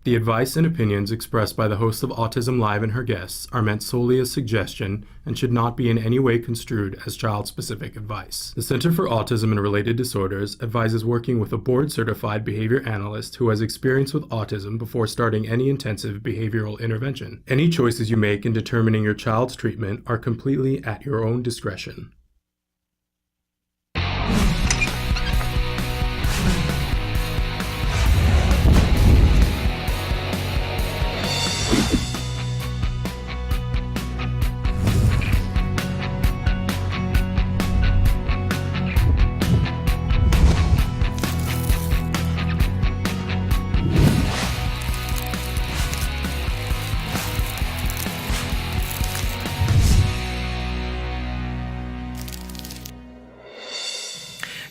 The advice and opinions expressed by the host of Autism Live and her guests are meant solely as suggestion and should not be in any way construed as child-specific advice. The Center for Autism and Related Disorders advises working with a board-certified behavior analyst who has experience with autism before starting any intensive behavioral intervention. Any choices you make in determining your child's treatment are completely at your own discretion.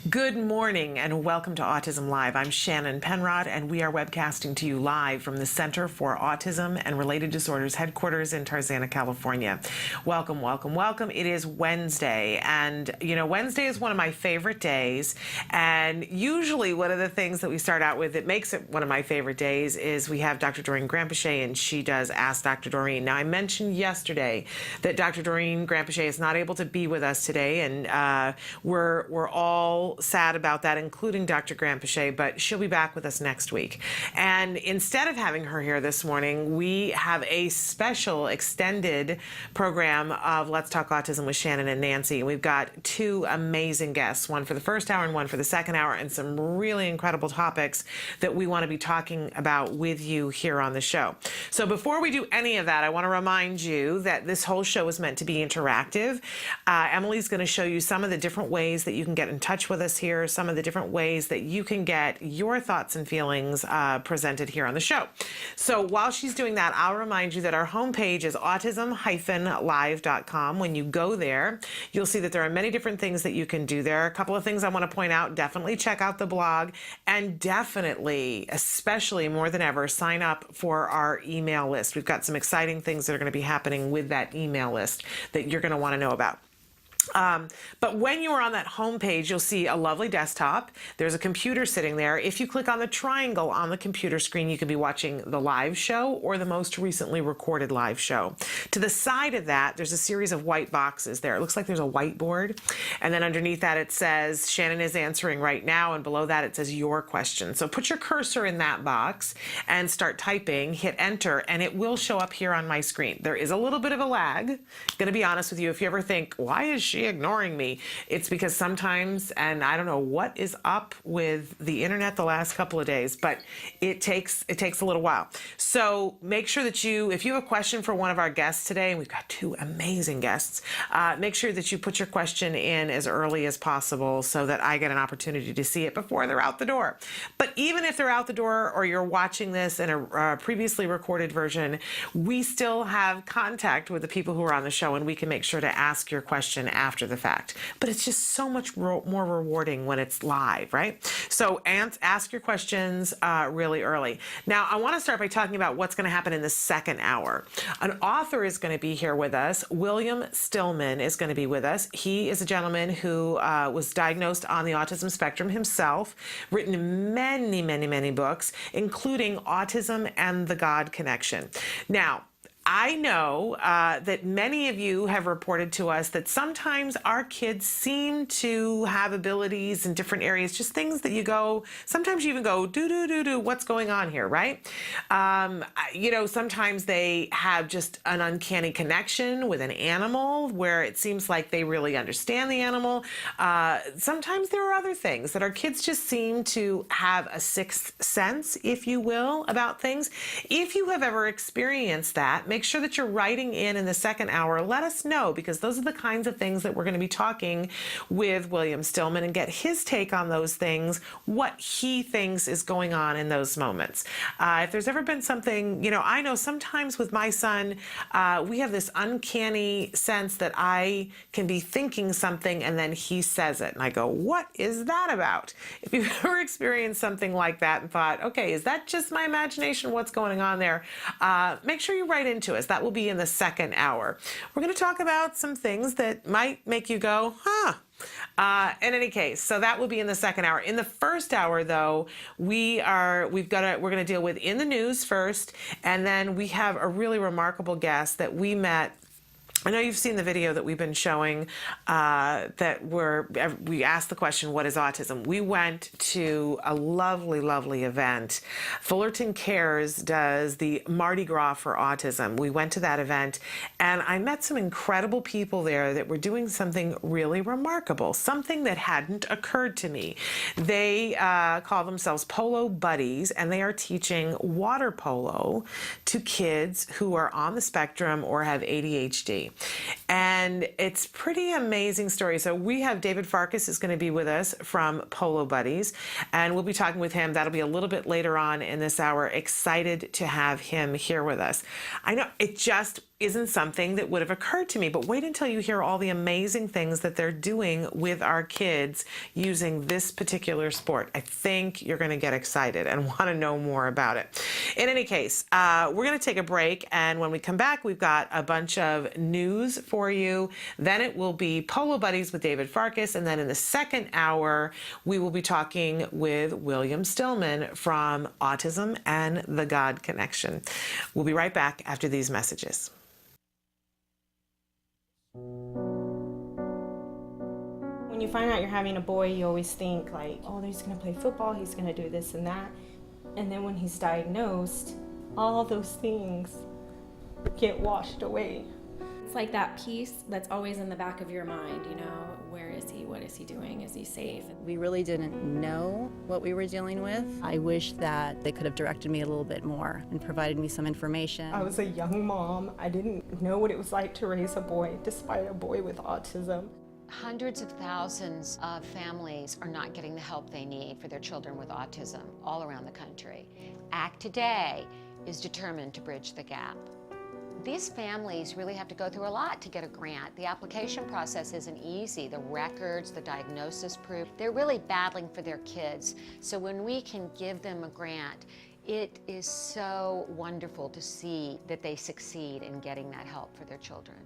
Good morning and welcome to Autism Live. I'm Shannon Penrod and we are webcasting to you live from the Center for Autism and Related Disorders headquarters in Tarzana, California. Welcome, welcome, welcome. It is Wednesday, and Wednesday is one of my favorite days, and usually one of the things that we start out with that makes it one of my favorite days is we have Dr. Doreen Grampachet, and she does Ask Dr. Doreen. Now, I mentioned yesterday that Dr. Doreen Grampachet is not able to be with us today, and we're all sad about that, including Dr. Grampachet, but she'll be back with us next week. And instead of having her here this morning, we have a special extended program of Let's Talk Autism with Shannon and Nancy. We've got two amazing guests, one for the first hour and one for the second hour, and some really incredible topics that we want to be talking about with you here on the show. So before we do any of that, I want to remind you that this whole show is meant to be interactive. Emily's going to show you some of the different ways that you can get in touch with us here, some of the different ways that you can get your thoughts and feelings presented here on the show. So while she's doing that, I'll remind you that our homepage is autism-live.com. When you go there, you'll see that there are many different things that you can do there. A couple of things I want to point out: definitely check out the blog, and definitely, especially more than ever, sign up for our email list. We've got some exciting things that are going to be happening with that email list that you're going to want to know about. But when you are on that home page, you'll see a lovely desktop. There's a computer sitting there. If you click on the triangle on the computer screen, you can be watching the live show or the most recently recorded live show. To the side of that, there's a series of white boxes there. It looks like there's a whiteboard. And then underneath that, it says Shannon is answering right now. And below that, it says your question. So put your cursor in that box and start typing, hit enter, and it will show up here on my screen. There is a little bit of a lag. Going to be honest with you, if you ever think, why is she ignoring me? It's because sometimes, and I don't know what is up with the internet the last couple of days, but it takes a little while. So make sure that if you have a question for one of our guests today, and we've got two amazing guests, make sure that you put your question in as early as possible so that I get an opportunity to see it before they're out the door. But even if they're out the door or you're watching this in a previously recorded version, we still have contact with the people who are on the show, and we can make sure to ask your question after the fact. But it's just so much more rewarding when it's live, right? So ask your questions really early. Now, I want to start by talking about what's going to happen in the second hour. An author is going to be here with us. William Stillman is going to be with us. He is a gentleman who was diagnosed on the autism spectrum himself, written many, many, many books, including Autism and the God Connection. Now, I know that many of you have reported to us that sometimes our kids seem to have abilities in different areas, just things that you go, sometimes you even go, do, what's going on here, right? Sometimes they have just an uncanny connection with an animal where it seems like they really understand the animal. Sometimes there are other things that our kids just seem to have a sixth sense, if you will, about things. If you have ever experienced that, make sure that you're writing in the second hour. Let us know, because those are the kinds of things that we're going to be talking with William Stillman and get his take on those things, what he thinks is going on in those moments. If there's ever been something, I know sometimes with my son, we have this uncanny sense that I can be thinking something and then he says it. And I go, what is that about? If you've ever experienced something like that and thought, okay, is that just my imagination? What's going on there? Make sure you write into us. That will be in the second hour. We're going to talk about some things that might make you go, In any case, so that will be in the second hour. In the first hour, though, we're going to deal with in the news first, and then we have a really remarkable guest that we met. I know you've seen the video that we've been showing we asked the question, what is autism? We went to a lovely, lovely event. Fullerton Cares does the Mardi Gras for autism. We went to that event, and I met some incredible people there that were doing something really remarkable, something that hadn't occurred to me. They call themselves Polo Buddies, and they are teaching water polo to kids who are on the spectrum or have ADHD. And it's pretty amazing story. So we have David Farkas is going to be with us from Polo Buddies, and we'll be talking with him. That'll be a little bit later on in this hour. Excited to have him here with us. I know it just isn't something that would have occurred to me, but wait until you hear all the amazing things that they're doing with our kids using this particular sport. I think you're going to get excited and want to know more about it. In any case, we're going to take a break, and when we come back, we've got a bunch of news for you. Then it will be Polo Buddies with David Farkas, and then in the second hour, we will be talking with William Stillman from Autism and the God Connection. We'll be right back after these messages. When you find out you're having a boy, you always think like, oh, he's going to play football, he's going to do this and that. And then when he's diagnosed, all those things get washed away. It's like that piece that's always in the back of your mind, you know, where is he, what is he doing, is he safe? We really didn't know what we were dealing with. I wish that they could have directed me a little bit more and provided me some information. I was a young mom. I didn't know what it was like to raise a boy, despite a boy with autism. Hundreds of thousands of families are not getting the help they need for their children with autism all around the country. ACT Today is determined to bridge the gap. These families really have to go through a lot to get a grant. The application process isn't easy. The records, the diagnosis proof, they're really battling for their kids. So when we can give them a grant, it is so wonderful to see that they succeed in getting that help for their children.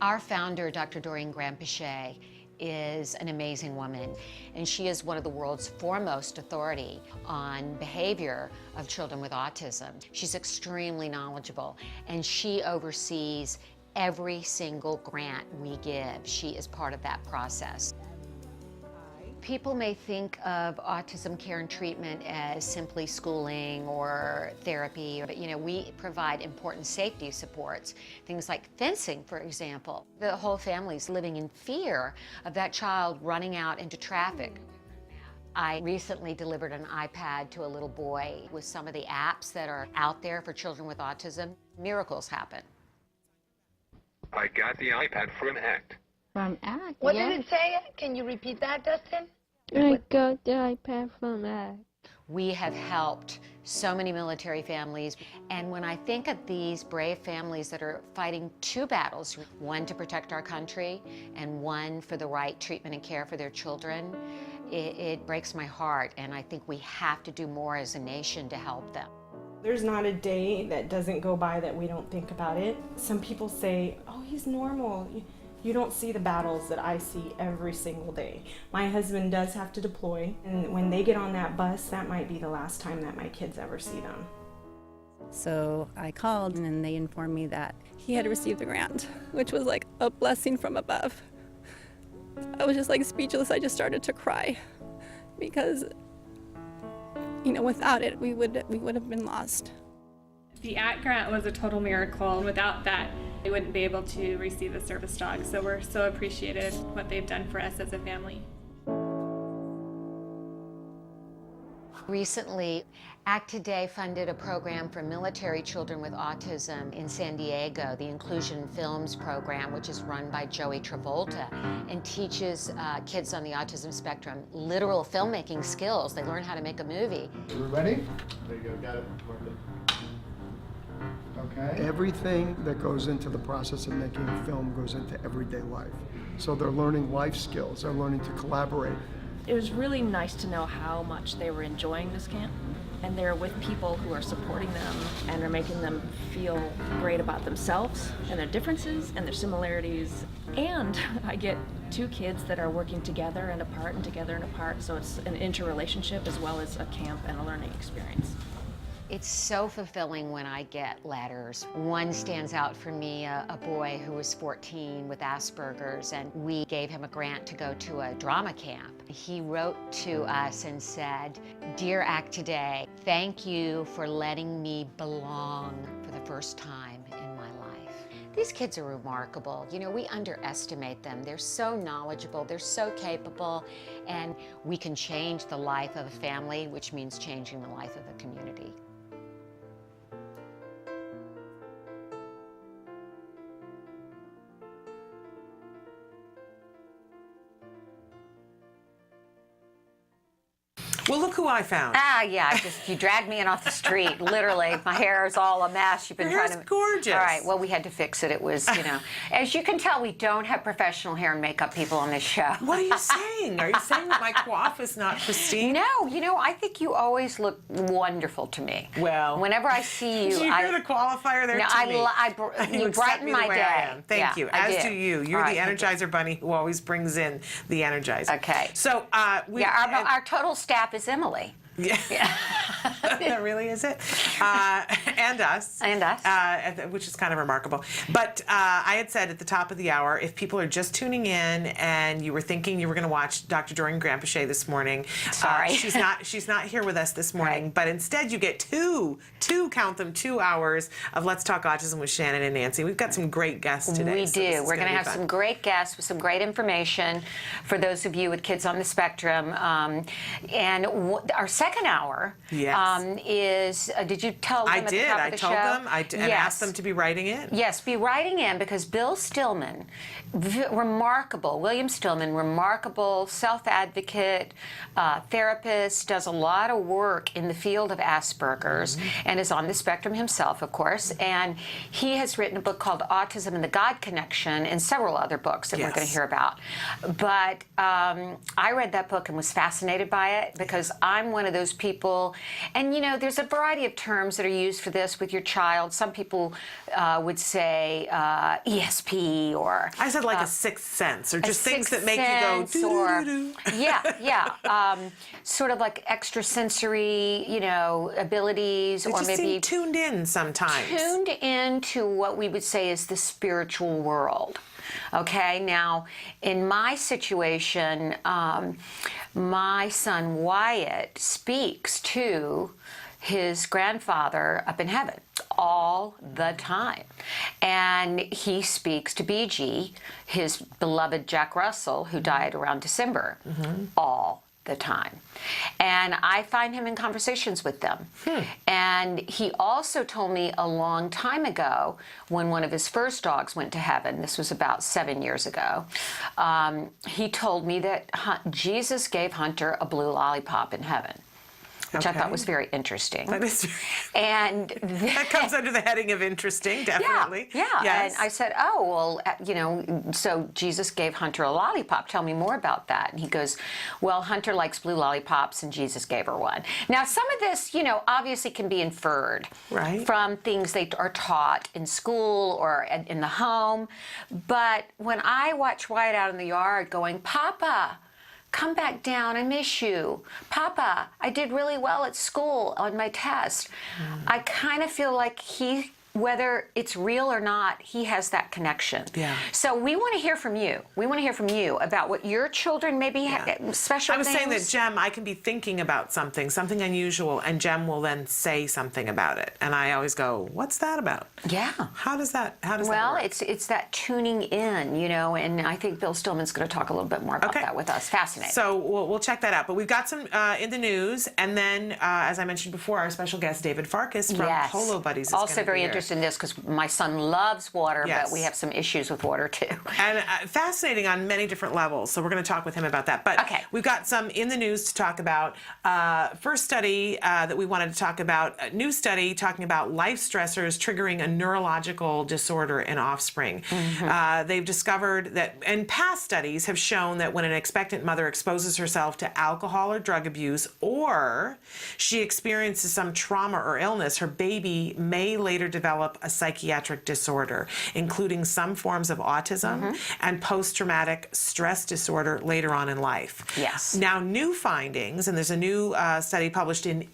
Our founder, Dr. Doreen Graham-Pichet, is an amazing woman, and she is one of the world's foremost authority on behavior of children with autism. She's extremely knowledgeable, and she oversees every single grant we give. She is part of that process. People may think of autism care and treatment as simply schooling or therapy, but you know, we provide important safety supports, things like fencing, for example. The whole family's living in fear of that child running out into traffic. I recently delivered an iPad to a little boy with some of the apps that are out there for children with autism. Miracles happen. I got the iPad from ACT. From ACT, What yeah. did it say? Can you repeat that, Dustin? I got the iPad from ACT. We have helped so many military families, and when I think of these brave families that are fighting two battles, one to protect our country and one for the right treatment and care for their children, it breaks my heart, and I think we have to do more as a nation to help them. There's not a day that doesn't go by that we don't think about it. Some people say, oh, he's normal. You don't see the battles that I see every single day. My husband does have to deploy, and when they get on that bus, that might be the last time that my kids ever see them. So I called, and they informed me that he had received a grant, which was like a blessing from above. I was just like speechless. I just started to cry because, you know, without it, we would have been lost. The ACT grant was a total miracle. Without that, they wouldn't be able to receive the service dog. So we're so appreciative what they've done for us as a family. Recently, ACT Today funded a program for military children with autism in San Diego, the Inclusion Films program, which is run by Joey Travolta, and teaches kids on the autism spectrum literal filmmaking skills. They learn how to make a movie. Are we ready? There you go, got it. Okay. Everything that goes into the process of making a film goes into everyday life. So they're learning life skills, they're learning to collaborate. It was really nice to know how much they were enjoying this camp, and they're with people who are supporting them and are making them feel great about themselves and their differences and their similarities. And I get two kids that are working together and apart and together and apart, so it's an interrelationship as well as a camp and a learning experience. It's so fulfilling when I get letters. One stands out for me, a boy who was 14 with Asperger's, and we gave him a grant to go to a drama camp. He wrote to us and said, "Dear Act Today, thank you for letting me belong for the first time in my life." These kids are remarkable. You know, we underestimate them. They're so knowledgeable, they're so capable, and we can change the life of a family, which means changing the life of a community. Well, look who I found. Ah, yeah, you dragged me in off the street, literally. My hair is all a mess. You've been Your trying hair's to... gorgeous. All right, well, we had to fix it. It was, you know... As you can tell, we don't have professional hair and makeup people on this show. What are you saying? Are you saying that my coif is not pristine? No, you know, I think you always look wonderful to me. Well... Whenever I see you... Did you hear the qualifier there to me? You brighten my day. Thank you. As do you. You're All the right, Energizer Bunny who always brings in the Energizer. Okay. So, our total staff is Emily. Yeah. That really is it. And us. And us. Which is kind of remarkable. But I had said at the top of the hour, if people are just tuning in and you were thinking you were going to watch Dr. Doreen Granpeche this morning, sorry, she's not here with us this morning. Right. But instead, you get two count them, 2 hours of Let's Talk Autism with Shannon and Nancy. We've got some great guests today. We do. We're going to have some great guests with some great information for those of you with kids on the spectrum. And our second hour is, did you tell them at the top of the show? I told them and asked them to be writing in. Yes, be writing in, because Bill Stillman, remarkable, William Stillman, remarkable self-advocate, therapist, does a lot of work in the field of Asperger's and is on the spectrum himself, of course. And he has written a book called Autism and the God Connection and several other books that we're going to hear about. But I read that book and was fascinated by it, because I'm one of those people, and you know, there's a variety of terms that are used for this with your child. Some people would say ESP, or I said like a sixth sense, or just things that make you go doo-doo-doo-doo. Sort of like extrasensory, you know, abilities, or maybe seem tuned in sometimes. Tuned into what we would say is the spiritual world. Okay, now in my situation, my son Wyatt speaks to his grandfather up in heaven all the time. And he speaks to BG, his beloved Jack Russell, who died around December, all the time. And I find him in conversations with them. And he also told me a long time ago, when one of his first dogs went to heaven, this was about 7 years ago, he told me that Jesus gave Hunter a blue lollipop in heaven, which I thought was very interesting. That is, and that comes under the heading of interesting, definitely. Yeah. Yes. And I said, oh, well, you know, so Jesus gave Hunter a lollipop. Tell me more about that. And he goes, well, Hunter likes blue lollipops, and Jesus gave her one. Now, some of this, you know, obviously can be inferred from things they are taught in school or in the home. But when I watch Wyatt out in the yard going, Papa, come back down, I miss you. Papa, I did really well at school on my test. I kind of feel like he, whether it's real or not, he has that connection. So we want to hear from you. We want to hear from you about what your children maybe have special I was things. saying that Jem, I can be thinking about something unusual, and Jem will then say something about it. And I always go, what's that about? Yeah. How does that work? Well, it's that tuning in, you know, and I think Bill Stillman's going to talk a little bit more about that with us. Fascinating. So we'll check that out. But we've got some in the news, and then, as I mentioned before, our special guest, David Farkas from Polo Buddies, is also very interested in this, because my son loves water, but we have some issues with water too. And fascinating on many different levels. So we're going to talk with him about that. But we've got some in the news to talk about. First study that we wanted to talk about, a new study talking about life stressors triggering a neurological disorder in offspring. They've discovered that, and past studies have shown that when an expectant mother exposes herself to alcohol or drug abuse, or she experiences some trauma or illness, her baby may later develop develop a psychiatric disorder, including some forms of autism and post-traumatic stress disorder later on in life. Yes. Now, new findings, and there's a new study published in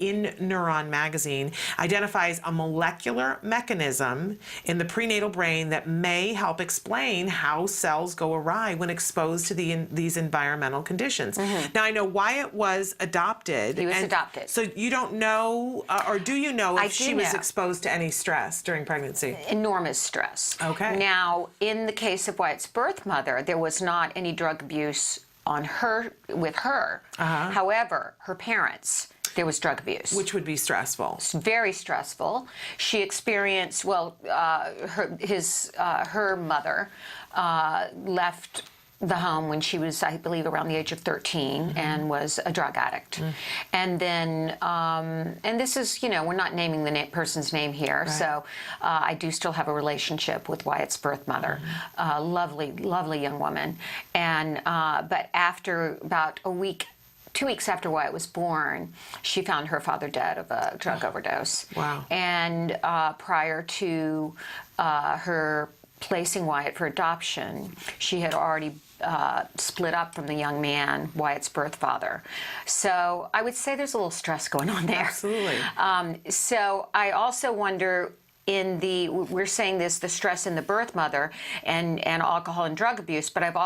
Neuron magazine, identifies a molecular mechanism in the prenatal brain that may help explain how cells go awry when exposed to these environmental conditions. Now, I know Wyatt was adopted. He was adopted. So you don't know, or do you know if she was know. exposed to any stress during pregnancy? Enormous stress. Okay. Now, in the case of Wyatt's birth mother, there was not any drug abuse on her, with her. However, her parents, there was drug abuse. Which would be stressful. It's very stressful. She experienced, well, her mother left the home when she was, I believe, around the age of 13 and was a drug addict. And then, and this is, you know, we're not naming the person's name here, so I do still have a relationship with Wyatt's birth mother. Lovely, lovely young woman. And, but after about a week, 2 weeks after Wyatt was born, she found her father dead of a drug overdose. Wow. And prior to her placing Wyatt for adoption, she had already split up from the young man, Wyatt's birth father. So I would say there's a little stress going on there. Absolutely. So I also wonder, we're saying this, the stress in the birth mother and alcohol and drug abuse, but I've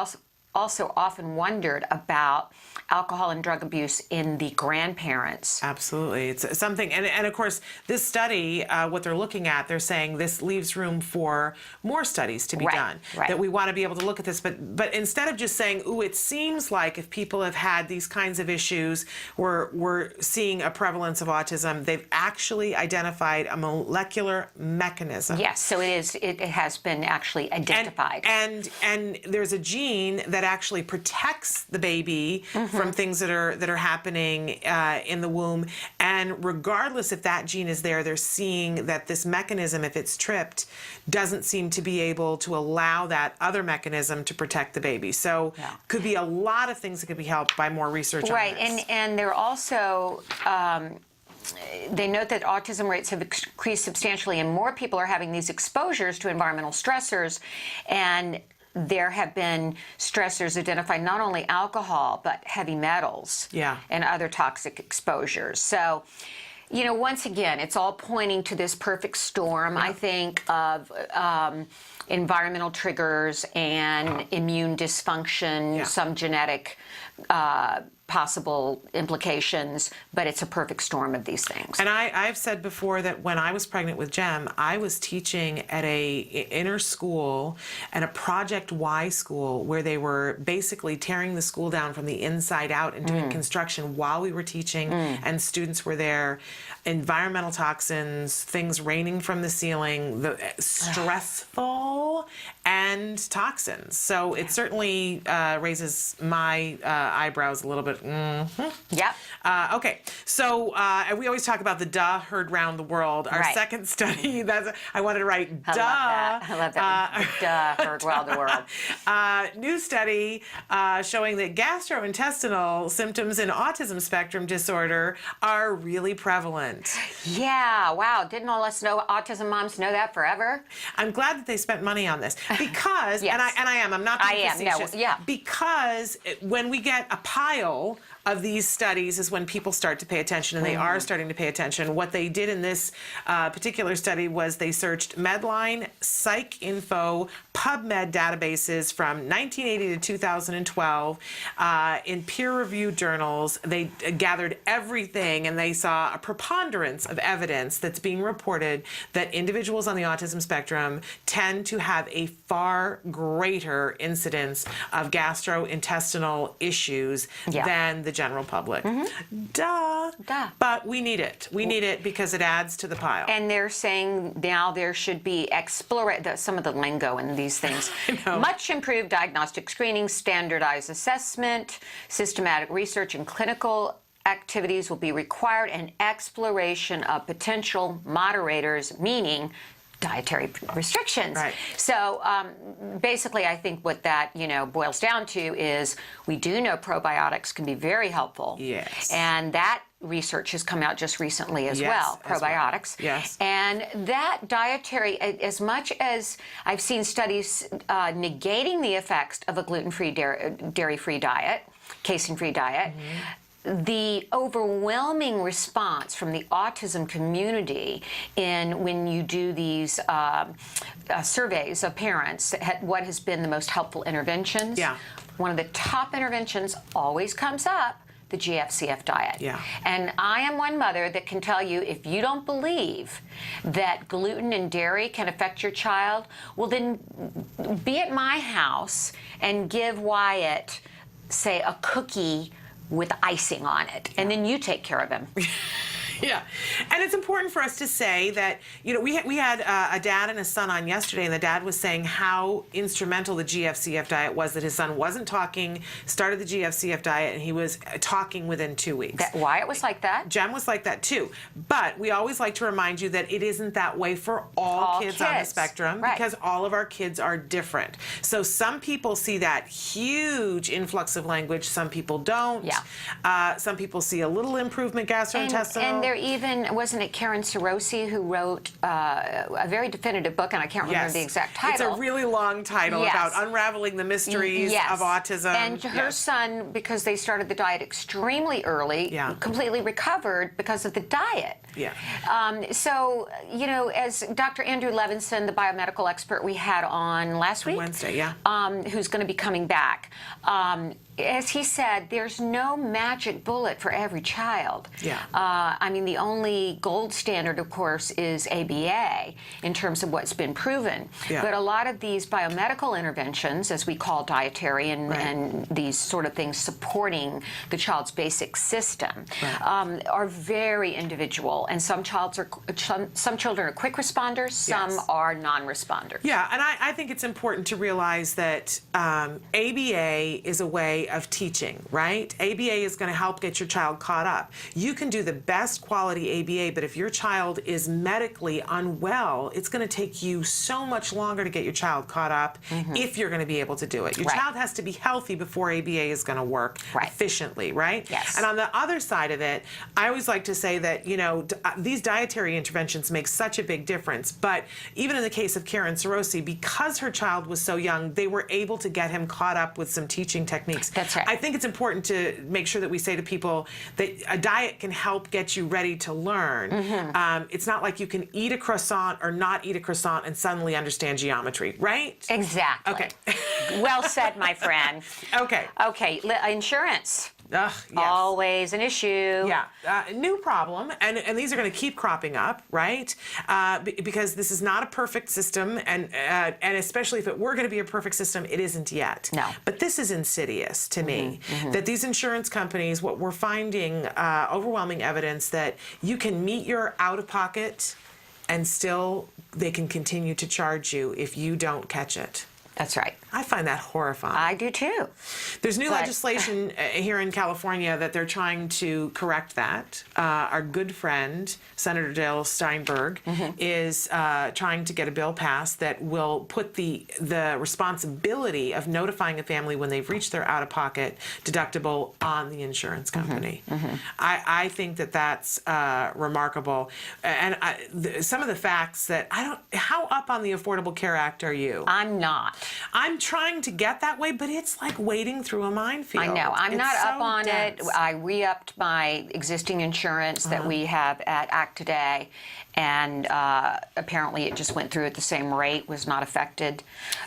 also often wondered about alcohol and drug abuse in the grandparents. Absolutely. It's something, and of course, this study, what they're looking at, they're saying this leaves room for more studies to be done. That we want to be able to look at this, but instead of just saying, ooh, it seems like if people have had these kinds of issues, we're seeing a prevalence of autism, they've actually identified a molecular mechanism. Yes, so it has been actually identified. And there's a gene that actually protects the baby from things that are happening in the womb. And regardless if that gene is there, they're seeing that this mechanism, if it's tripped, doesn't seem to be able to allow that other mechanism to protect the baby. So could be a lot of things that could be helped by more research on this. And they're also they note that autism rates have increased substantially and more people are having these exposures to environmental stressors, and there have been stressors identified, not only alcohol, but heavy metals and other toxic exposures. So, you know, once again, it's all pointing to this perfect storm, I think, of environmental triggers and immune dysfunction, some genetic possible implications, but it's a perfect storm of these things. And I've said before that when I was pregnant with Jem, I was teaching at a inner school and a Project Y school where they were basically tearing the school down from the inside out and doing construction while we were teaching, and students were there. Environmental toxins, things raining from the ceiling, stressful, and toxins. So it certainly raises my eyebrows a little bit. Okay, so we always talk about the duh heard round the world. Our second study, I wanted to write duh. I love that. Duh heard round the world. New study showing that gastrointestinal symptoms in autism spectrum disorder are really prevalent. Yeah, wow. Didn't all us autism moms know that forever? I'm glad that they spent money on this because, and I'm not being facetious, because when we get a pile of these studies is when people start to pay attention, and they are starting to pay attention. What they did in this particular study was they searched Medline, PsycInfo, PubMed databases from 1980 to 2012 in peer-reviewed journals. They gathered everything, and they saw a preponderance of evidence that's being reported that individuals on the autism spectrum tend to have a far greater incidence of gastrointestinal issues than the general public. Duh. But we need it. We need it because it adds to the pile. And they're saying now there should be some of the lingo in these things. Much improved diagnostic screening, standardized assessment, systematic research, and clinical activities will be required, and exploration of potential moderators, meaning dietary restrictions. So basically, I think what that boils down to is we do know probiotics can be very helpful. Yes. And that research has come out just recently as Yes, well, as well. probiotics. Yes. And that dietary, as much as I've seen studies negating the effects of a gluten-free, dairy-free diet, casein-free diet, the overwhelming response from the autism community when you do these surveys of parents, what has been the most helpful interventions, one of the top interventions always comes up, the GFCF diet. Yeah. And I am one mother that can tell you, if you don't believe that gluten and dairy can affect your child, well then be at my house and give Wyatt, say, a cookie with icing on it, and then you take care of him. Yeah, and it's important for us to say that, you know, we had a dad and a son on yesterday, and the dad was saying how instrumental the GFCF diet was, that his son wasn't talking, started the GFCF diet, and he was talking within 2 weeks. Wyatt was like that? Jem was like that too. But we always like to remind you that it isn't that way for all kids on the spectrum, because all of our kids are different. So some people see that huge influx of language, some people don't. Yeah. Some people see a little improvement gastrointestinal. There even, wasn't it Karen Sarosi who wrote a very definitive book, and I can't remember the exact title. It's a really long title about unraveling the mysteries of autism. And her son, because they started the diet extremely early, completely recovered because of the diet. Yeah. So, you know, as Dr. Andrew Levinson, the biomedical expert we had on last week, Wednesday, who's going to be coming back, as he said, there's no magic bullet for every child. Yeah. I mean, the only gold standard, of course, is ABA in terms of what's been proven. Yeah. But a lot of these biomedical interventions, as we call dietary and these sort of things supporting the child's basic system, are very individual. And some children are quick responders, some are non-responders. Yeah, and I think it's important to realize that ABA is a way of teaching, right? ABA is going to help get your child caught up. You can do the best quality ABA, but if your child is medically unwell, it's going to take you so much longer to get your child caught up if you're going to be able to do it. Your child has to be healthy before ABA is going to work efficiently, right? Yes. And on the other side of it, I always like to say that, you know, these dietary interventions make such a big difference, but even in the case of Karen Sarosi, because her child was so young, they were able to get him caught up with some teaching techniques. That's right. I think it's important to make sure that we say to people that a diet can help get you ready to learn. It's not like you can eat a croissant or not eat a croissant and suddenly understand geometry, right? Exactly. Okay. Well said, my friend. Okay. Okay, insurance. Yes. Always an issue. Yeah, new problem, and these are going to keep cropping up, right? Because this is not a perfect system, and especially if it were going to be a perfect system, it isn't yet. No. But this is insidious to me, that these insurance companies, what we're finding, overwhelming evidence that you can meet your out-of-pocket and still they can continue to charge you if you don't catch it. That's right. I find that horrifying. I do too. There's new legislation here in California that they're trying to correct that. Our good friend, Senator Dale Steinberg, is trying to get a bill passed that will put the responsibility of notifying a family when they've reached their out-of-pocket deductible on the insurance company. I think that that's remarkable. And some of the facts that how up on the Affordable Care Act are you? I'm not. I'm trying to get that way, but it's like wading through a minefield. I know. I'm not so up on dense. it. I re-upped my existing insurance that we have at Act Today, and apparently it just went through at the same rate, was not affected.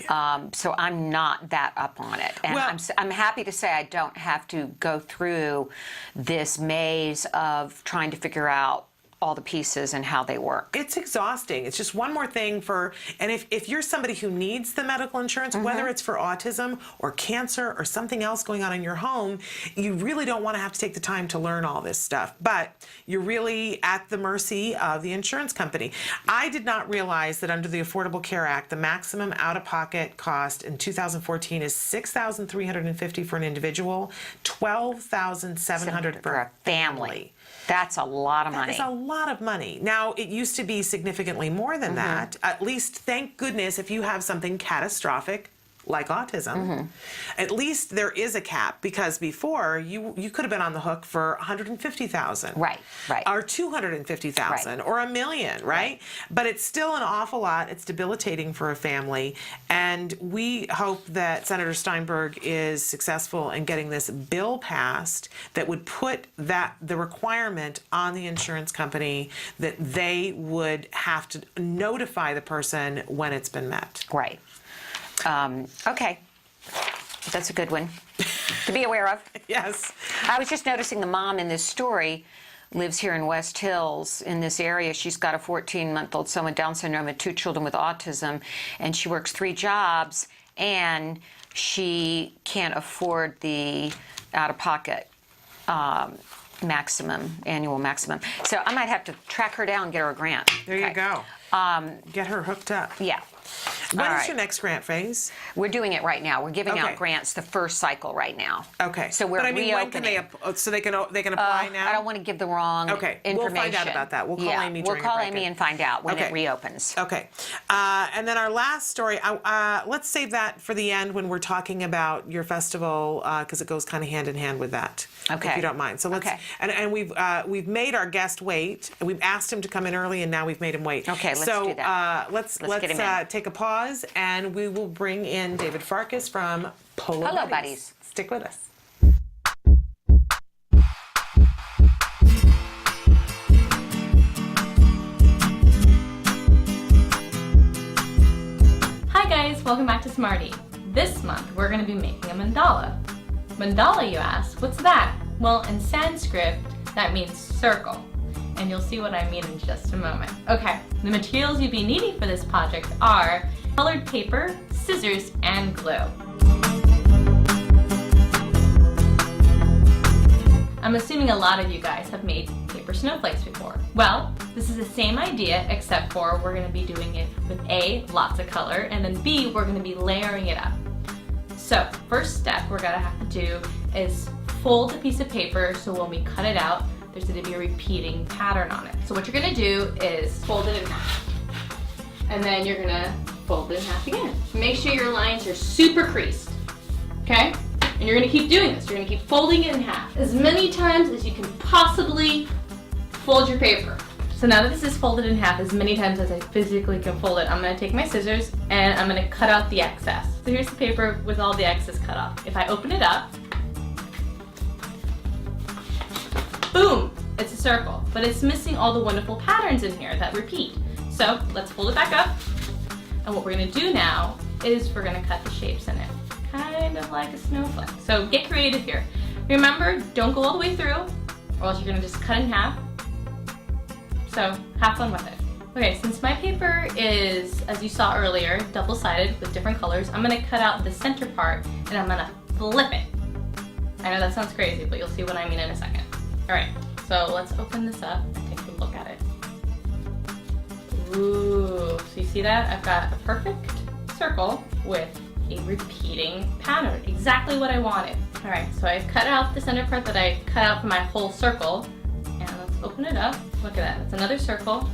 So I'm not that up on it. And I'm happy to say I don't have to go through this maze of trying to figure out all the pieces and how they work. It's exhausting. It's just one more thing and if you're somebody who needs the medical insurance, whether it's for autism or cancer or something else going on in your home, you really don't want to have to take the time to learn all this stuff. But you're really at the mercy of the insurance company. I did not realize that under the Affordable Care Act, the maximum out-of-pocket cost in 2014 is $6,350 for an individual, $12,700 for a family. That's a lot of money. That is a lot of money. Now, it used to be significantly more than that. At least, thank goodness, if you have something catastrophic like autism, at least there is a cap, because before you could have been on the hook for $150,000, right, or $250,000, right, or $1 million, right? But it's still an awful lot. It's debilitating for a family, and we hope that Senator Steinberg is successful in getting this bill passed that would put the requirement on the insurance company that they would have to notify the person when it's been met. Right. Okay. That's a good one to be aware of. Yes. I was just noticing the mom in this story lives here in West Hills in this area. She's got a 14-month-old son with Down syndrome and 2 children with autism, and she works 3 jobs, and she can't afford the out-of-pocket annual maximum. So I might have to track her down and get her a grant. There you go. Get her hooked up. Yeah. When is your next grant phase? We're doing it right now. We're giving out grants the first cycle right now. Okay. So we're reopening. When can they apply now? I don't want to give the wrong information. We'll find out about that. We'll call Amy during We'll call a Amy and find out when it reopens. Okay. And then our last story, let's save that for the end when we're talking about your festival, because it goes kind of hand in hand with that. Okay. If you don't mind. So let's. And we've made our guest wait. We've asked him to come in early, and now we've made him wait. Okay. Let's do that. Let's take a pause, and we will bring in David Farkas from Polo Buddies. Stick with us. Hi guys, welcome back to Smarty. This month we're going to be making a mandala. Mandala, you ask? What's that? Well, in Sanskrit, that means circle. And you'll see what I mean in just a moment. Okay, the materials you'll be needing for this project are colored paper, scissors, and glue. I'm assuming a lot of you guys have made paper snowflakes before. Well, this is the same idea, except for we're going to be doing it with A, lots of color, and then B, we're going to be layering it up. So, first step we're going to have to do is fold a piece of paper so when we cut it out, there's going to be a repeating pattern on it. So what you're going to do is fold it in half. And then you're going to fold it in half again. Make sure your lines are super creased. Okay? And you're going to keep doing this. You're going to keep folding it in half as many times as you can possibly fold your paper. So now that this is folded in half as many times as I physically can fold it, I'm going to take my scissors and I'm going to cut out the excess. So here's the paper with all the excess cut off. If I open it up, boom, it's a circle, but it's missing all the wonderful patterns in here that repeat. So let's fold it back up, and what we're going to do now is we're going to cut the shapes in it, kind of like a snowflake. So get creative here. Remember, don't go all the way through, or else you're going to just cut in half. So have fun with it. Okay, since my paper is, as you saw earlier, double-sided with different colors, I'm going to cut out the center part, and I'm going to flip it. I know that sounds crazy, but you'll see what I mean in a second. Alright, so let's open this up and take a look at it. Ooh, so you see that? I've got a perfect circle with a repeating pattern. Exactly what I wanted. Alright, so I've cut out the center part that I cut out for my whole circle. And let's open it up. Look at that. It's another circle,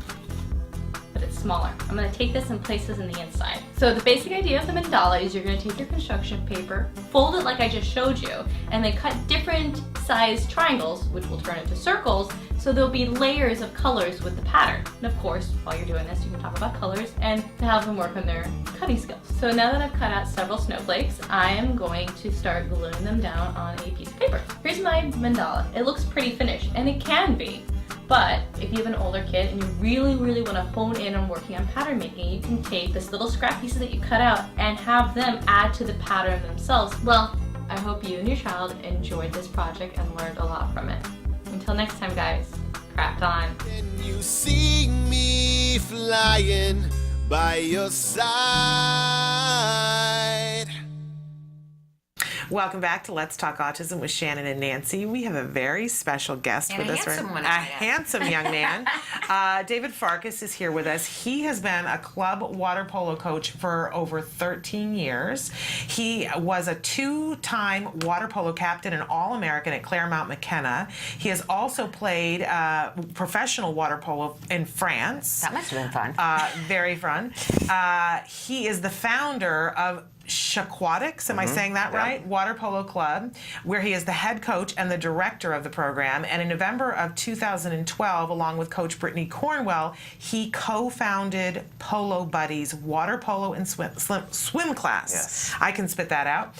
but it's smaller. I'm going to take this and place this in the inside. So the basic idea of the mandala is you're going to take your construction paper, fold it like I just showed you, and then cut different sized triangles, which will turn into circles, so there'll be layers of colors with the pattern. And of course, while you're doing this, you can talk about colors and to have them work on their cutting skills. So now that I've cut out several snowflakes, I am going to start gluing them down on a piece of paper. Here's my mandala. It looks pretty finished, and it can be. But if you have an older kid and you really, really want to hone in on working on pattern making, you can take this little scrap pieces that you cut out and have them add to the pattern themselves. Well, I hope you and your child enjoyed this project and learned a lot from it. Until next time, guys, craft on. Can you see me flying by your side? Welcome back to Let's Talk Autism with Shannon and Nancy. We have a very special guest with us. A handsome young man. David Farkas is here with us. He has been a club water polo coach for over 13 years. He was a 2-time water polo captain and All-American at Claremont McKenna. He has also played professional water polo in France. That must have been fun. Very fun. He is the founder of Autism-Aquatics, am I saying that right? Water Polo Club, where he is the head coach and the director of the program. And in November of 2012, along with Coach Brittany Cornwell, he co-founded Polo Buddies water polo and swim class. Yes. I can spit that out.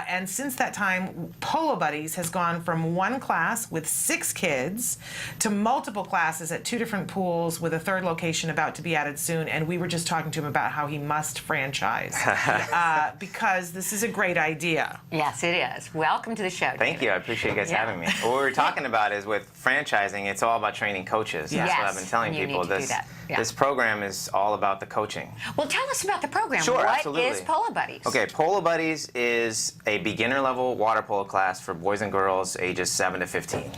And since that time, Polo Buddies has gone from one class with 6 kids to multiple classes at 2 different pools, with a 3rd location about to be added soon. And we were just talking to him about how he must franchise. Because this is a great idea. Yes, it is. Welcome to the show, Thank you. I appreciate you guys having me. What we were talking about is with franchising, it's all about training coaches. That's what I've been telling people. This program is all about the coaching. Well, tell us about the program. Sure, what absolutely. is Polo Buddies? Okay, Polo Buddies is a beginner-level water polo class for boys and girls ages 7 to 15.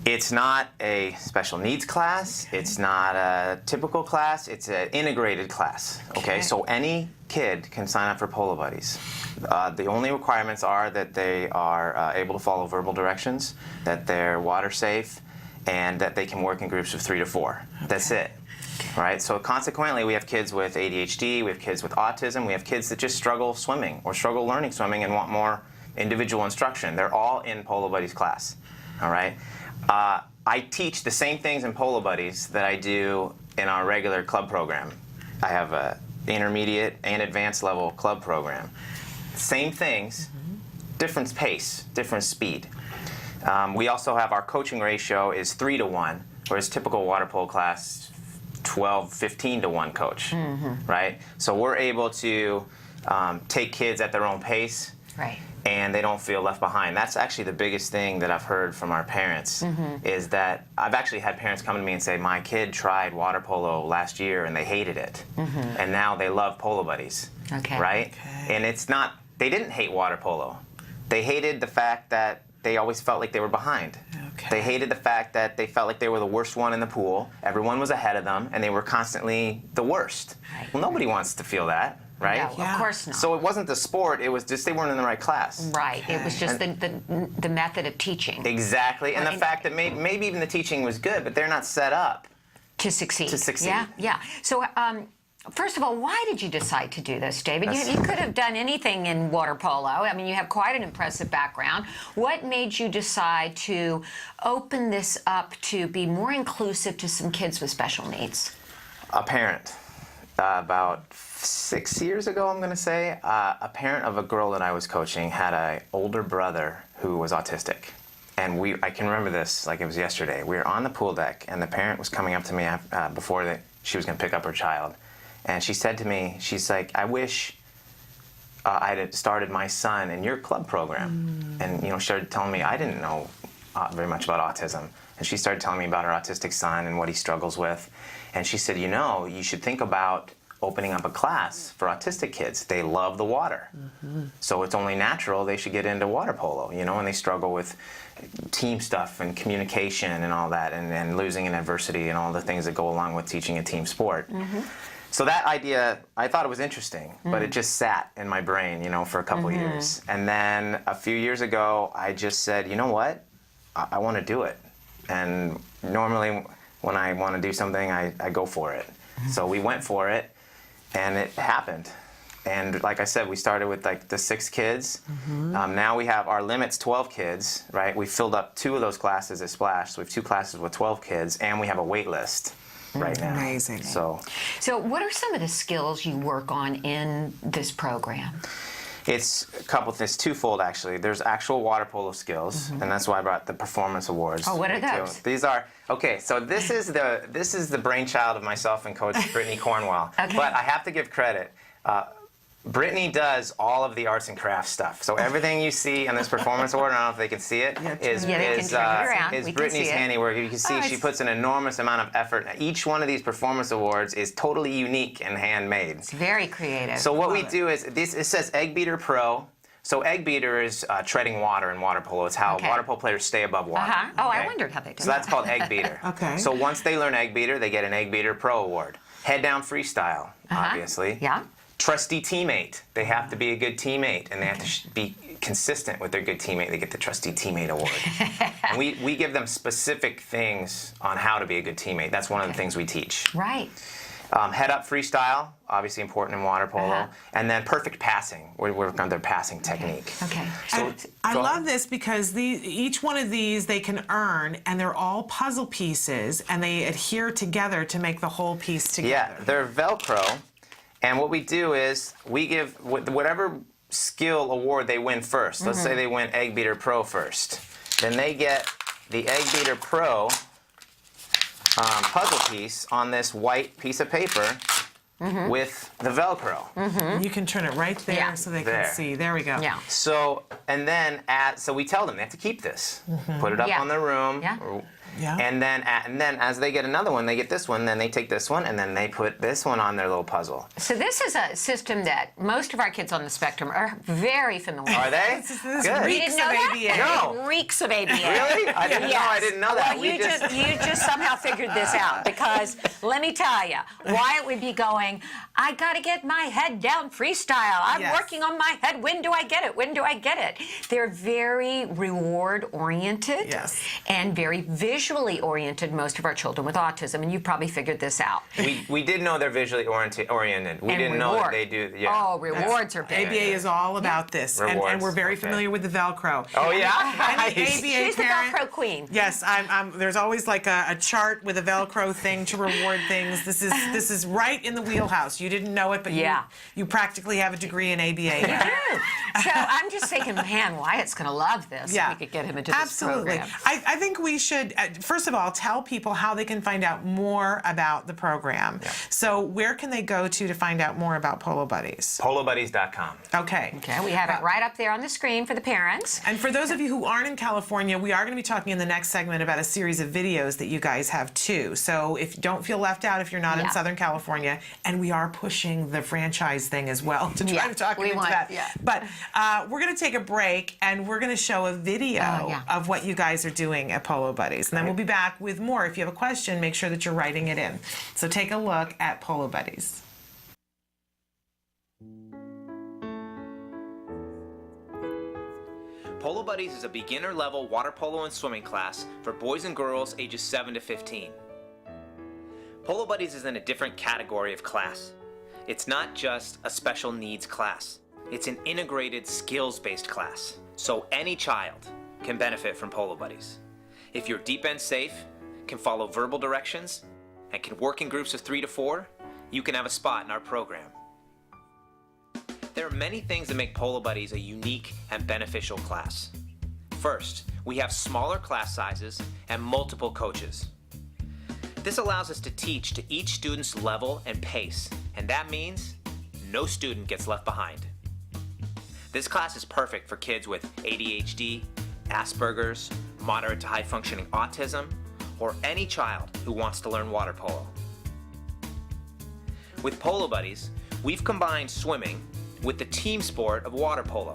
It's not a special needs class. It's not a typical class. It's an integrated class. Okay, so any kid can sign up for Polo Buddies. The only requirements are that they are able to follow verbal directions, that they're water safe, and that they can work in groups of 3 to 4. That's it. Right? So consequently, we have kids with ADHD, we have kids with autism, we have kids that just struggle swimming or struggle learning swimming and want more individual instruction. They're all in Polo Buddies class. All right? I teach the same things in Polo Buddies that I do in our regular club program. I have a intermediate and advanced level club program. Same things, different pace, different speed. We also have our coaching ratio is 3 to 1, whereas typical water polo class 12, 15 to 1 coach, right? So we're able to take kids at their own pace. Right. And they don't feel left behind. That's actually the biggest thing that I've heard from our parents, is that I've actually had parents come to me and say, my kid tried water polo last year and they hated it. And now they love Polo Buddies, right? And it's not, they didn't hate water polo. They hated the fact that they always felt like they were behind. They hated the fact that they felt like they were the worst one in the pool. Everyone was ahead of them and they were constantly the worst. Well, nobody wants to feel that. Right? No, of course not. So it wasn't the sport, it was just they weren't in the right class. Right. It was just the method of teaching. Exactly. And the fact that maybe even the teaching was good, but they're not set up to succeed. Yeah, yeah. So first of all, why did you decide to do this, David? You could have done anything in water polo. I mean, you have quite an impressive background. What made you decide to open this up to be more inclusive to some kids with special needs? A parent. About 6 years ago, I'm going to say, a parent of a girl that I was coaching had an older brother who was autistic. And I can remember this like it was yesterday. We were on the pool deck, and the parent was coming up to me before she was going to pick up her child. And she said to me, she's like, I wish I had started my son in your club program. And, started telling me I didn't know very much about autism. And she started telling me about her autistic son and what he struggles with. And she said, you should think about opening up a class for autistic kids. They love the water. So it's only natural they should get into water polo, and they struggle with team stuff and communication and all that, and losing in adversity and all the things that go along with teaching a team sport. So that idea, I thought it was interesting, but it just sat in my brain, for a couple years. And then a few years ago, I just said, you know what? I want to do it. And normally when I want to do something, I go for it. So we went for it, and it happened. And like I said, we started with like the 6 kids. Now we have our limit's 12 kids, right? We filled up 2 of those classes at Splash. So we have 2 classes with 12 kids, and we have a wait list right now. Amazing. So what are some of the skills you work on in this program? It's a couple things, twofold actually. There's actual water polo skills, and that's why I brought the performance awards. Oh, what are those? These are so this is the brainchild of myself and Coach Brittany Cornwell. But I have to give credit. Brittany does all of the arts and crafts stuff. So everything you see on this performance award, I don't know if they can see it, is Brittany's handiwork. You can see she puts an enormous amount of effort. Each one of these performance awards is totally unique and handmade. It's very creative. So what we do is, it says Egg Beater Pro. So egg beater is treading water in water polo. It's how water polo players stay above water. Oh, I wondered how they do that. So that's called egg beater. So once they learn egg beater, they get an Egg Beater Pro award. Head down freestyle, obviously. Yeah. Trusty teammate. They have to be a good teammate, and they have to be consistent with their good teammate. They get the Trusty Teammate Award. And we give them specific things on how to be a good teammate. That's one of the things we teach. Right. Head-up freestyle, obviously important in water polo. And then perfect passing. We work on their passing technique. Okay. So, I love this because each one of these they can earn, and they're all puzzle pieces, and they adhere together to make the whole piece together. Yeah, they're Velcro, and what we do is we give whatever skill award they win first. Let's say they win Egg Beater Pro first. Then they get the Egg Beater Pro puzzle piece on this white piece of paper with the Velcro. You can turn it right there so they can see. There we go. Yeah. So, and then so we tell them they have to keep this. Put it up on their room. Yeah. And then as they get another one, they get this one, then they take this one, and then they put this one on their little puzzle. So this is a system that most of our kids on the spectrum are very familiar with. Are they? Good. You didn't know that? No. Reeks of ABA. Really? I didn't know. I didn't know that. Well, you just somehow figured this out, because let me tell you, Wyatt would be going, I got to get my head down freestyle. I'm working on my head. When do I get it? When do I get it? They're very reward-oriented and very visually oriented, most of our children with autism, and you probably figured this out. We did know they're visually oriented. We didn't know that they do. Yeah. Oh, rewards are big. ABA is all about this, and we're very familiar with the Velcro. Oh yeah, Any ABA She's the parent, Velcro queen. Yes, there's always like a chart with a Velcro thing to reward things. This is right in the wheelhouse. You didn't know it, but you practically have a degree in ABA. You do. So I'm just thinking, man, Wyatt's going to love this. Yeah. We could get him into this program. I think we should, first of all, tell people how they can find out more about the program. So where can they go to find out more about Polo Buddies? PoloBuddies.com. Okay. Okay, we have it right up there on the screen for the parents. And for those of you who aren't in California, we are going to be talking in the next segment about a series of videos that you guys have too. So if you don't feel left out if you're not in Southern California, and we are pushing the franchise thing as well to try to talk into that. But we're going to take a break, and we're going to show a video of what you guys are doing at Polo Buddies. And then we'll be back with more. If you have a question, make sure that you're writing it in. So take a look at Polo Buddies. Polo Buddies is a beginner-level water polo and swimming class for boys and girls ages 7 to 15. Polo Buddies is in a different category of class. It's not just a special needs class. It's an integrated skills-based class, so any child can benefit from Polo Buddies. If you're deep end safe, can follow verbal directions, and can work in groups of 3 to 4, you can have a spot in our program. There are many things that make Polo Buddies a unique and beneficial class. First, we have smaller class sizes and multiple coaches. This allows us to teach to each student's level and pace, and that means no student gets left behind. This class is perfect for kids with ADHD, Asperger's, moderate to high functioning autism, or any child who wants to learn water polo. With Polo Buddies, we've combined swimming with the team sport of water polo,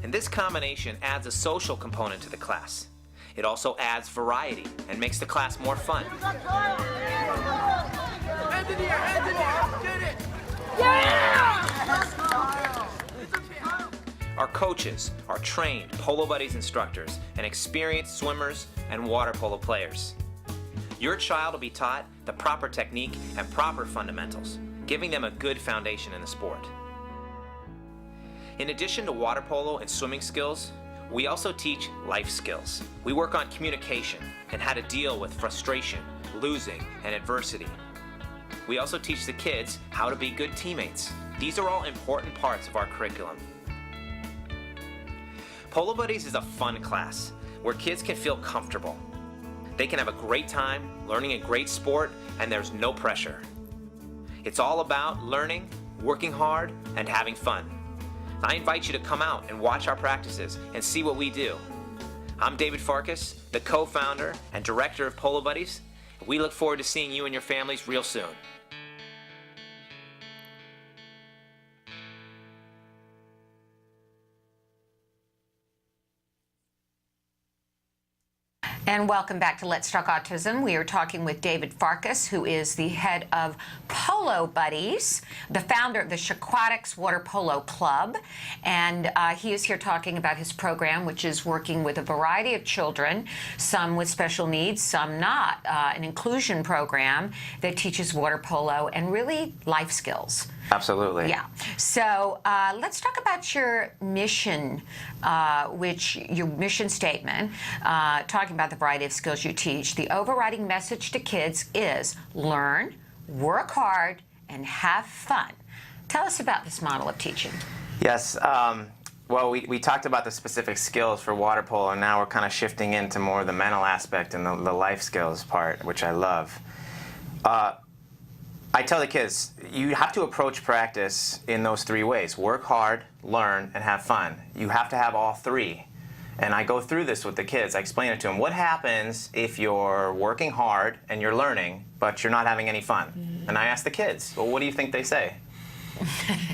and this combination adds a social component to the class. It also adds variety and makes the class more fun. Hands in the air, hands in the air, get it! Yeah! Our coaches are trained Polo Buddies instructors and experienced swimmers and water polo players. Your child will be taught the proper technique and proper fundamentals, giving them a good foundation in the sport. In addition to water polo and swimming skills, we also teach life skills. We work on communication and how to deal with frustration, losing, and adversity. We also teach the kids how to be good teammates. These are all important parts of our curriculum. Polo Buddies is a fun class where kids can feel comfortable. They can have a great time learning a great sport, and there's no pressure. It's all about learning, working hard, and having fun. I invite you to come out and watch our practices and see what we do. I'm David Farkas, the co-founder and director of Polo Buddies. We look forward to seeing you and your families real soon. And welcome back to Let's Talk Autism. We are talking with David Farkas, who is the head of Polo Buddies, the founder of the Shaquatics Water Polo Club. And he is here talking about his program, which is working with a variety of children, some with special needs, some not. An inclusion program that teaches water polo and really life skills. Absolutely. Yeah. So let's talk about your mission, your mission statement, talking about the variety of skills you teach. The overriding message to kids is learn, work hard, and have fun. Tell us about this model of teaching. Yes. Well, we talked about the specific skills for water polo, and now we're kind of shifting into more of the mental aspect and the life skills part, which I love. I tell the kids, you have to approach practice in those three ways. Work hard, learn, and have fun. You have to have all three. And I go through this with the kids. I explain it to them. What happens if you're working hard and you're learning, but you're not having any fun? Mm-hmm. And I ask the kids, well, what do you think they say?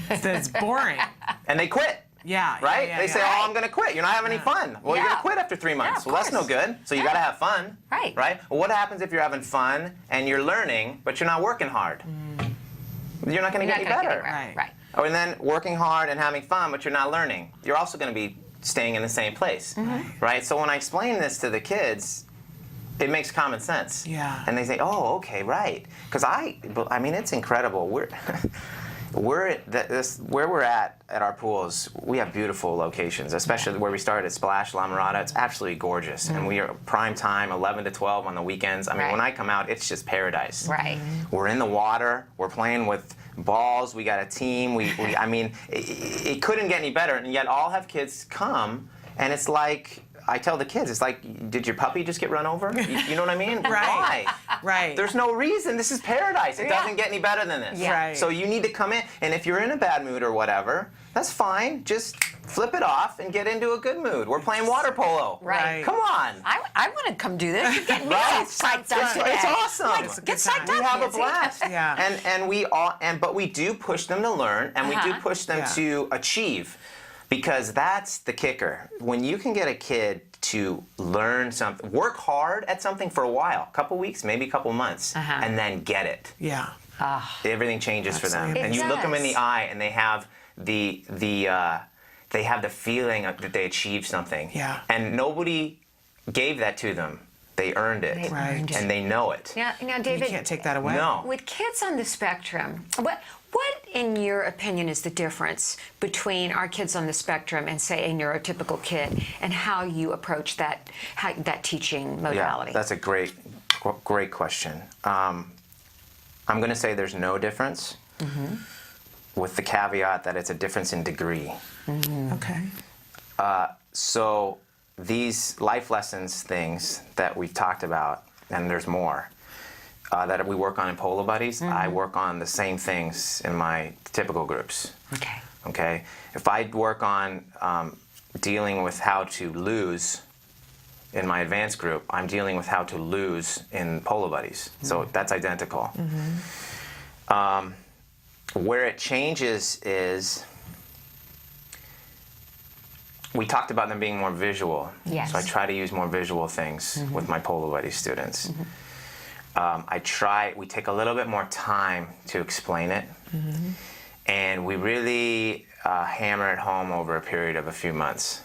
It's boring. And they quit. Yeah. Right? They say, right. I'm going to quit. You're not having any fun. Well, you're going to quit after 3 months. Yeah, well, that's no good. So you got to have fun. Right. Right? Well, what happens if you're having fun and you're learning, but you're not working hard? You're not going to get any better. Right. Oh, and then working hard and having fun, but you're not learning. You're also going to be staying in the same place. Mm-hmm. Right? So when I explain this to the kids, it makes common sense. Yeah. And they say, oh, okay, right. Because I mean, it's incredible. Where we're at our pools, we have beautiful locations, especially where we started at Splash, La Mirada. It's absolutely gorgeous. Mm-hmm. And we are prime time, 11 to 12 on the weekends. I mean, when I come out, it's just paradise. Right. Mm-hmm. We're in the water. We're playing with balls. We got a team. I mean, it couldn't get any better. And yet all have kids come, and it's like, I tell the kids, it's like, did your puppy just get run over? You know what I mean? Right. Why? Right. There's no reason. This is paradise. It doesn't get any better than this. Yeah. Right. So you need to come in, and if you're in a bad mood or whatever, that's fine. Just flip it off and get into a good mood. We're playing water polo. Right. Come on. I want to come do this. You're getting me all psyched up today. It's awesome. Get psyched up. We have Nancy. a blast. Yeah. But we do push them to learn, and we do push them to achieve. Because that's the kicker. When you can get a kid to learn something, work hard at something for a while, a couple weeks, maybe a couple months, and then get it. Yeah. Everything changes for them. It And you look them in does. the eye, and they have the feeling that they achieved something. Yeah. And nobody gave that to them. They earned it. They earned it. And they know it. Now, David, You can't take that away. No. with kids on the spectrum, what, in your opinion, is the difference between our kids on the spectrum and, say, a neurotypical kid, and how you approach that teaching modality? Yeah, that's a great question. I'm going to say there's no difference, with the caveat that it's a difference in degree. Mm-hmm. Okay. So these life lessons things that we've talked about, and there's more, that we work on in Polo Buddies, I work on the same things in my typical groups. Okay? If I work on dealing with how to lose in my advanced group, I'm dealing with how to lose in Polo Buddies. So that's identical. Where it changes is, we talked about them being more visual. Yes. So I try to use more visual things with my Polo Buddies students. We take a little bit more time to explain it, and we really hammer it home over a period of a few months.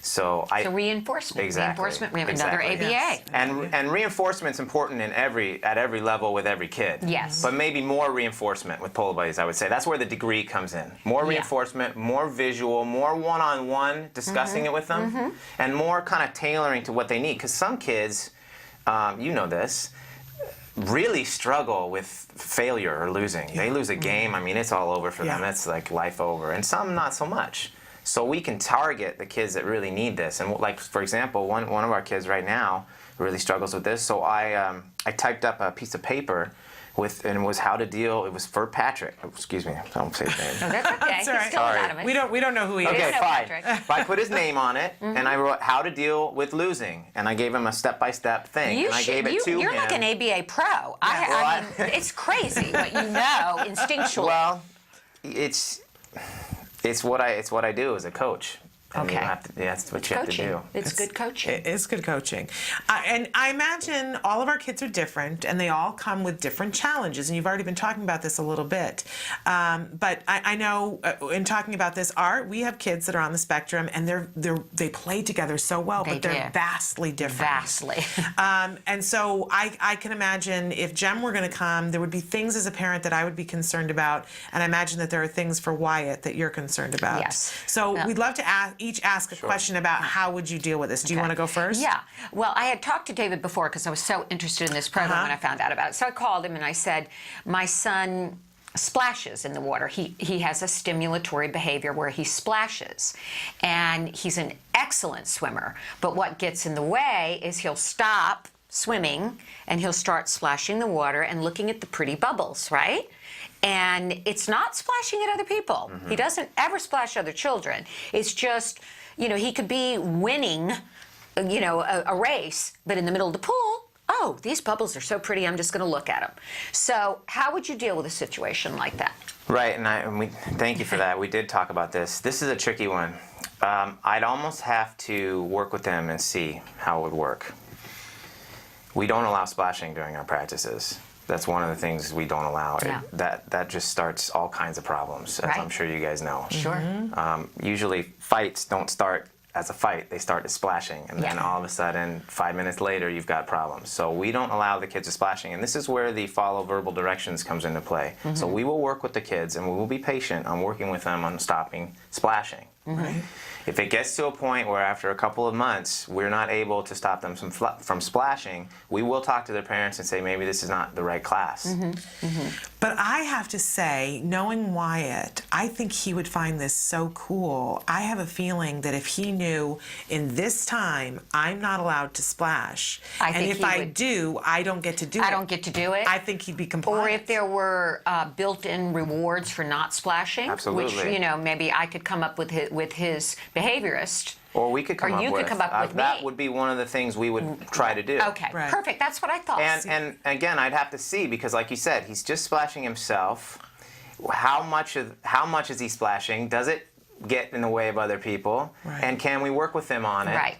So reinforcement. Exactly. Reinforcement. We have another ABA. And reinforcement's important at every level with every kid. Yes. But maybe more reinforcement with Polo Buddies, I would say. That's where the degree comes in. More reinforcement, more visual, more one-on-one discussing it with them, and more kind of tailoring to what they need. Because some kids, you know this, really struggle with failure or losing. They lose a game, I mean, it's all over for them. It's like life over. And some not so much. So we can target the kids that really need this. And like, for example, one of our kids right now really struggles with this. So I typed up a piece of paper and it was how to deal. It was for Patrick. Oh, excuse me, I don't say his name. No, that's okay. That's all right. He's still anonymous. We don't know who he is. Okay, fine. Patrick. But I put his name on it, and I wrote how to deal with losing, and I gave him a step-by-step thing. I gave it to him. You're like an ABA pro. I mean, it's crazy what you know instinctually. Well, it's what I do as a coach. And Okay. you have to, that's what you have to do. It's good coaching. It is good coaching. And I imagine all of our kids are different, and they all come with different challenges. And you've already been talking about this a little bit. But I know in talking about this, we have kids that are on the spectrum, and they play together so well, but they're vastly different. Vastly. And so I can imagine if Jem were going to come, there would be things as a parent that I would be concerned about. And I imagine that there are things for Wyatt that you're concerned about. Yes. So we'd love to each ask a question about how would you deal with this. Do you want to go first? Yeah. Well, I had talked to David before because I was so interested in this program when I found out about it. So I called him and I said, my son splashes in the water. He has a stimulatory behavior where he splashes. And he's an excellent swimmer. But what gets in the way is he'll stop swimming and he'll start splashing the water and looking at the pretty bubbles, right? And it's not splashing at other people. He doesn't ever splash other children. It's just, he could be winning, a race, but in the middle of the pool, oh, these bubbles are so pretty, I'm just going to look at them. So how would you deal with a situation like that? Right, and we thank you for that. We did talk about this. This is a tricky one. I'd almost have to work with them and see how it would work. We don't allow splashing during our practices. That's one of the things we don't allow. Yeah. That just starts all kinds of problems, as I'm sure you guys know. Sure. Usually fights don't start as a fight, they start as splashing, and then all of a sudden 5 minutes later you've got problems. So we don't allow the kids to splashing, and this is where the follow verbal directions comes into play. So we will work with the kids and we will be patient on working with them on stopping splashing. Right. If it gets to a point where after a couple of months we're not able to stop them from splashing, we will talk to their parents and say maybe this is not the right class. But I have to say, knowing Wyatt, I think he would find this so cool. I have a feeling that if he knew in this time I'm not allowed to splash, and if I do, I don't get to do it. I don't get to do it. I think he'd be compliant. Or if there were built-in rewards for not splashing, Absolutely. which maybe I could come up with his behaviorist. Or we could come up you with. could come up with that me. would be one of the things we would try to do. Okay, perfect. That's what I thought. And again, I'd have to see, because like you said, he's just splashing himself. How much is he splashing? Does it get in the way of other people? Right. And can we work with him on it? Right.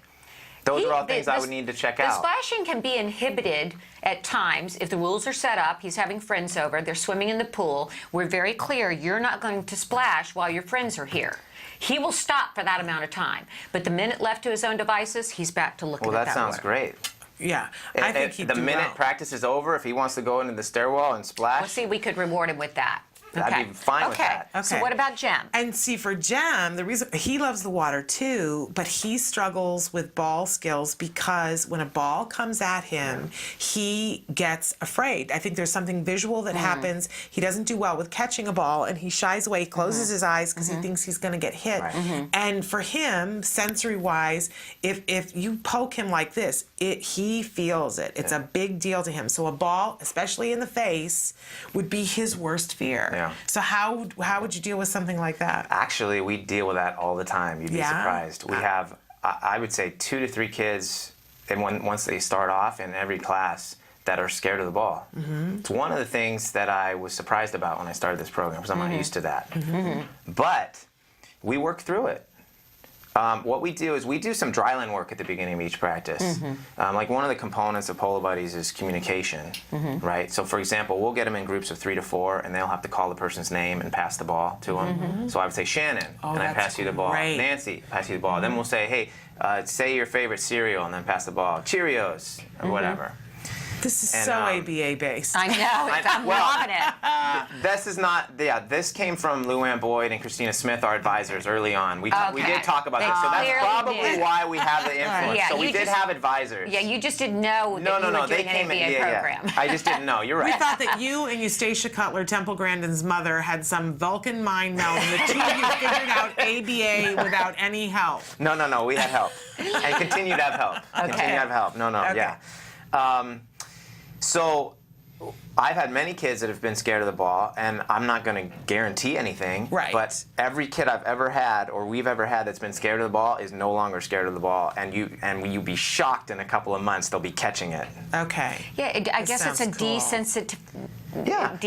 Those are all things I would need to check The out. splashing can be inhibited at times if the rules are set up. He's having friends over. They're swimming in the pool. We're very clear, you're not going to splash while your friends are here. He will stop for that amount of time. But the minute left to his own devices, he's back to looking at that Well, that sounds water. great. Yeah, I think he'd the do minute well. practice is over, if he wants to go into the stairwell and splash, Well, see, we could reward him with that. I'd be fine with that. So what about Jem? And see, for Jem, the reason he loves the water too, but he struggles with ball skills because when a ball comes at him, he gets afraid. I think there's something visual that happens. He doesn't do well with catching a ball, and he shies away, closes his eyes because he thinks he's going to get hit. And for him, sensory-wise, if you poke him like this, he feels it. It's a big deal to him. So a ball, especially in the face, would be his worst fear. Yeah. So how would you deal with something like that? Actually, we deal with that all the time. You'd be surprised. We have, I would say, 2 to 3 kids, and once they start off in every class, that are scared of the ball. It's one of the things that I was surprised about when I started this program, because I'm not used to that. But we work through it. What we do is we do some dryland work at the beginning of each practice. Like one of the components of Polo Buddies is communication, right? So for example, we'll get them in groups of 3 to 4, and they'll have to call the person's name and pass the ball to them. So I would say, Shannon, and I pass you the ball. Nancy, pass you the ball. Then we'll say, hey, say your favorite cereal, and then pass the ball. Cheerios, or whatever. This is so ABA based. I know. I'm loving it. This is not. This came from Luann Boyd and Christina Smith, our advisors, early on. We did talk about this, so that's probably why we have the influence. So we did have advisors. Yeah, you just didn't know that you were doing an ABA program. I just didn't know. You're right. We thought that you and Eustacia Cutler, Temple Grandin's mother, had some Vulcan mind meld, and the two of you figured out ABA without any help. No. We had help, and continue to have help. Continue to have help. Yeah. So I've had many kids that have been scared of the ball, and I'm not going to guarantee anything. Right. But every kid I've ever had, or we've ever had, that's been scared of the ball is no longer scared of the ball, and you'd be shocked in a couple of months they'll be catching it. Okay. Yeah, I guess it's a Yeah.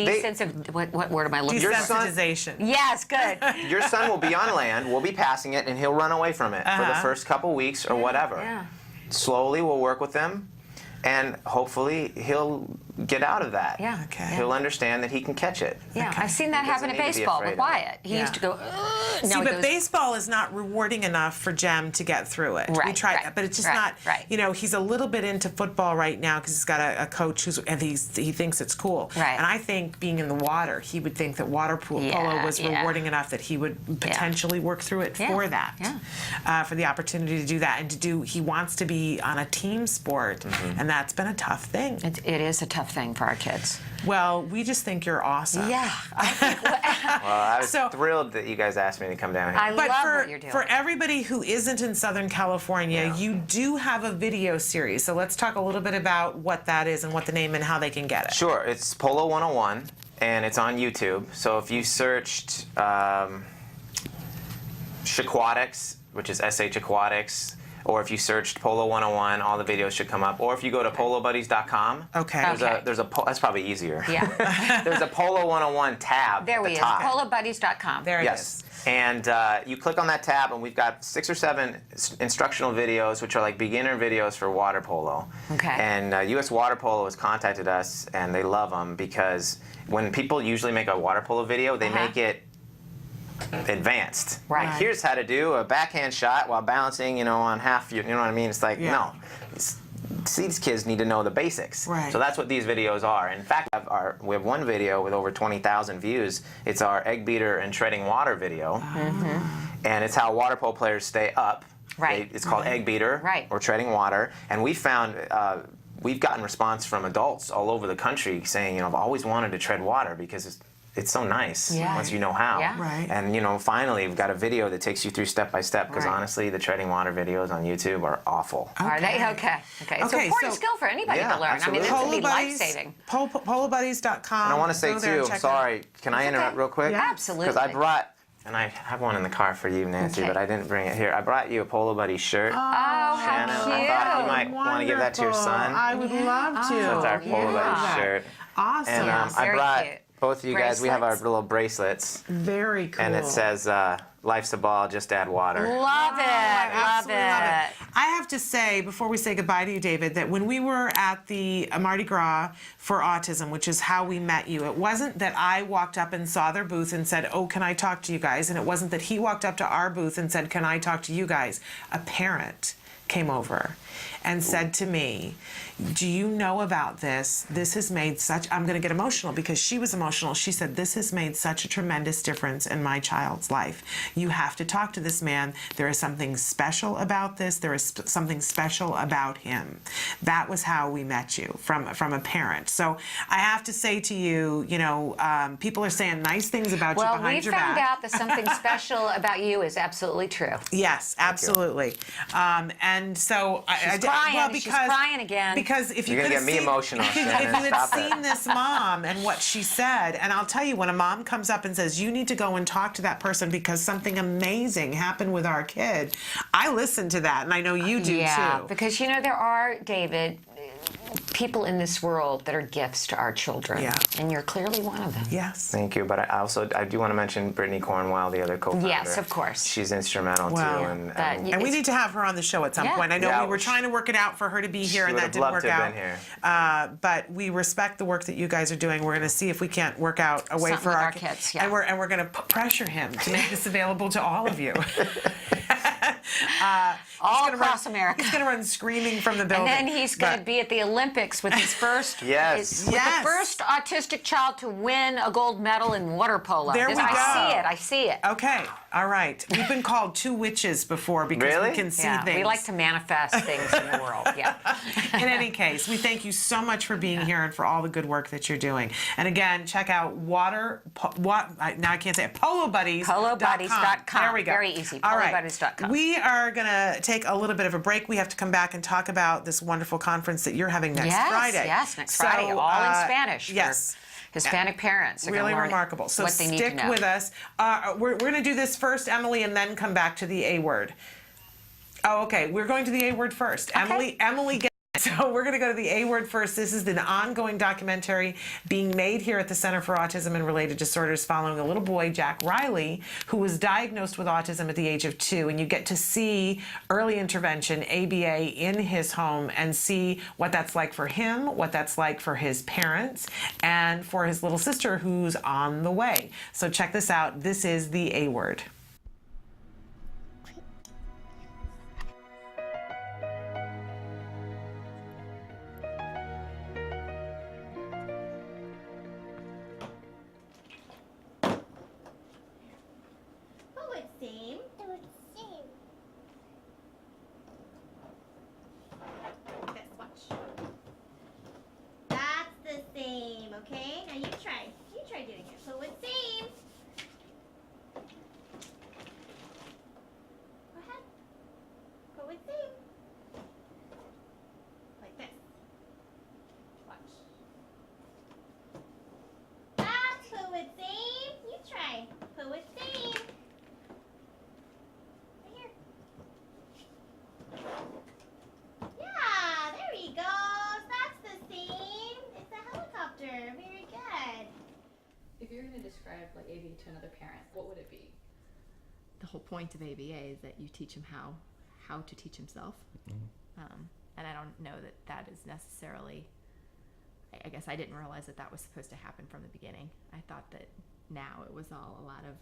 What word am I looking for? Desensitization. Yes, good. Your son will be on land, we'll be passing it, and he'll run away from it for the first couple weeks or whatever. Yeah. Slowly, we'll work with him, and hopefully he'll get out of that. Yeah. Okay. He'll understand that he can catch it. Yeah, I've seen that happen at baseball with Wyatt. He used to go, ugh. See, but baseball is not rewarding enough for Jem to get through it. Right, We tried right, that, but it's just right, not, right. you know, he's a little bit into football right now because he's got a coach and he thinks it's cool. Right. And I think being in the water, he would think that water polo was rewarding enough that he would potentially work through it for that, for the opportunity to do that. And he wants to be on a team sport, and that's been a tough thing. It is a tough thing for our kids. Well, we just think you're awesome. Yeah. Well, I was thrilled that you guys asked me to come down here. I love what you're doing. For everybody who isn't in Southern California, you do have a video series. So let's talk a little bit about what that is and what the name and how they can get it. Sure. It's Polo 101, and it's on YouTube. So if you searched Shaquatics, which is SH Aquatics, or if you searched Polo 101, all the videos should come up. Or if you go to polobuddies.com, there's a that's probably easier. Yeah. There's a Polo 101 tab There at the we top. polobuddies.com. There it is. And you click on that tab, and we've got 6 or 7 instructional videos, which are like beginner videos for water polo. Okay. And U.S. Water Polo has contacted us, and they love them because when people usually make a water polo video, they make it advanced. Right. Like, here's how to do a backhand shot while balancing, on half, you know what I mean? It's like, no. These kids need to know the basics. Right. So that's what these videos are. In fact, we have one video with over 20,000 views. It's our egg beater and treading water video. And it's how water polo players stay up. Right. It's called egg beater or treading water. And we found we've gotten response from adults all over the country saying, I've always wanted to tread water because it's so nice once you know how. Yeah. Right. And finally we've got a video that takes you through step by step because honestly the treading water videos on YouTube are awful. Are they? Okay. It's an important skill for anybody to learn. Absolutely. I mean, this would be life-saving. Polobuddies.com. And I want to say too, sorry, can I interrupt real quick? Yeah, absolutely. Because I brought, and I have one in the car for you, Nancy, but I didn't bring it here. I brought you a Polo Buddies shirt. Oh, how Shannon, cute. I thought you might want to give that to your son. I would love to. That's our Polo Buddies shirt. Awesome. And I brought both of you guys, we have our little bracelets. Very cool. And it says, life's a ball, just add water. Love it. Love it. I have to say, before we say goodbye to you, David, that when we were at the Mardi Gras for Autism, which is how we met you, it wasn't that I walked up and saw their booth and said, oh, can I talk to you guys? And it wasn't that he walked up to our booth and said, can I talk to you guys? A parent came over and said to me, do you know about this? This has made such, I'm going to get emotional because she was emotional. She said, this has made such a tremendous difference in my child's life. You have to talk to this man. There is something special about this. There is something special about him. That was how we met you, from a parent. So I have to say to you, people are saying nice things about you behind your back. Well, we found out that something special about you is absolutely true. Yes, absolutely. And so she's crying again. Because if you You're could gonna get me emotional, Shannon. if you had seen this mom and what she said, and I'll tell you, when a mom comes up and says, you need to go and talk to that person because something amazing happened with our kid, I listen to that, and I know you do too. Because there are, David, people in this world that are gifts to our children. Yeah. And you're clearly one of them. Yes. Thank you. But I do want to mention Brittany Cornwell, the other co-founder. Yes, of course. She's instrumental too. And we need to have her on the show at some point. I know we were trying to work it out for her to be here, and that didn't work out. But we respect the work that you guys are doing. We're going to see if we can't work out a way something for our kids. Yeah. And we're going to pressure him to make this available to all of you. All across America. He's going to run screaming from the building. And then he's going to be at the Olympics with his first, the first autistic child to win a gold medal in water polo. There we go. I see it. Okay, all right. We've been called 2 witches before because we can see things. We like to manifest things in the world. Yeah. In any case, we thank you so much for being here and for all the good work that you're doing. And again, check out now I can't say it, polobuddies.com. Polobuddies.com. There we go. Very easy. All right. Polobuddies.com. We are going to take a little bit of a break. We have to come back and talk about this wonderful conference that you're having next Friday. Yes, next Friday, all in Spanish. Yes. Hispanic parents. Really remarkable. So stick with us. We're going to do this first, Emily, and then come back to the A word. Oh, okay. We're going to the A word first. Okay. Emily So we're going to go to the A word first. This is an ongoing documentary being made here at the Center for Autism and Related Disorders following a little boy, Jack Riley, who was diagnosed with autism at the age of 2. And you get to see early intervention, ABA, in his home and see what that's like for him, what that's like for his parents, and for his little sister who's on the way. So check this out. This is the A word. Okay, now you try doing it. So with same. Go ahead. Go with same. Like this. Watch. That's put with same. You try. Put with same. Right here. Yeah, there he goes. That's the same. It's a helicopter. Very good. If you're going to describe like ABA to another parent, what would it be? The whole point of ABA is that you teach him how to teach himself. And I don't know that is necessarily, I guess I didn't realize that was supposed to happen from the beginning. I thought that now it was all a lot of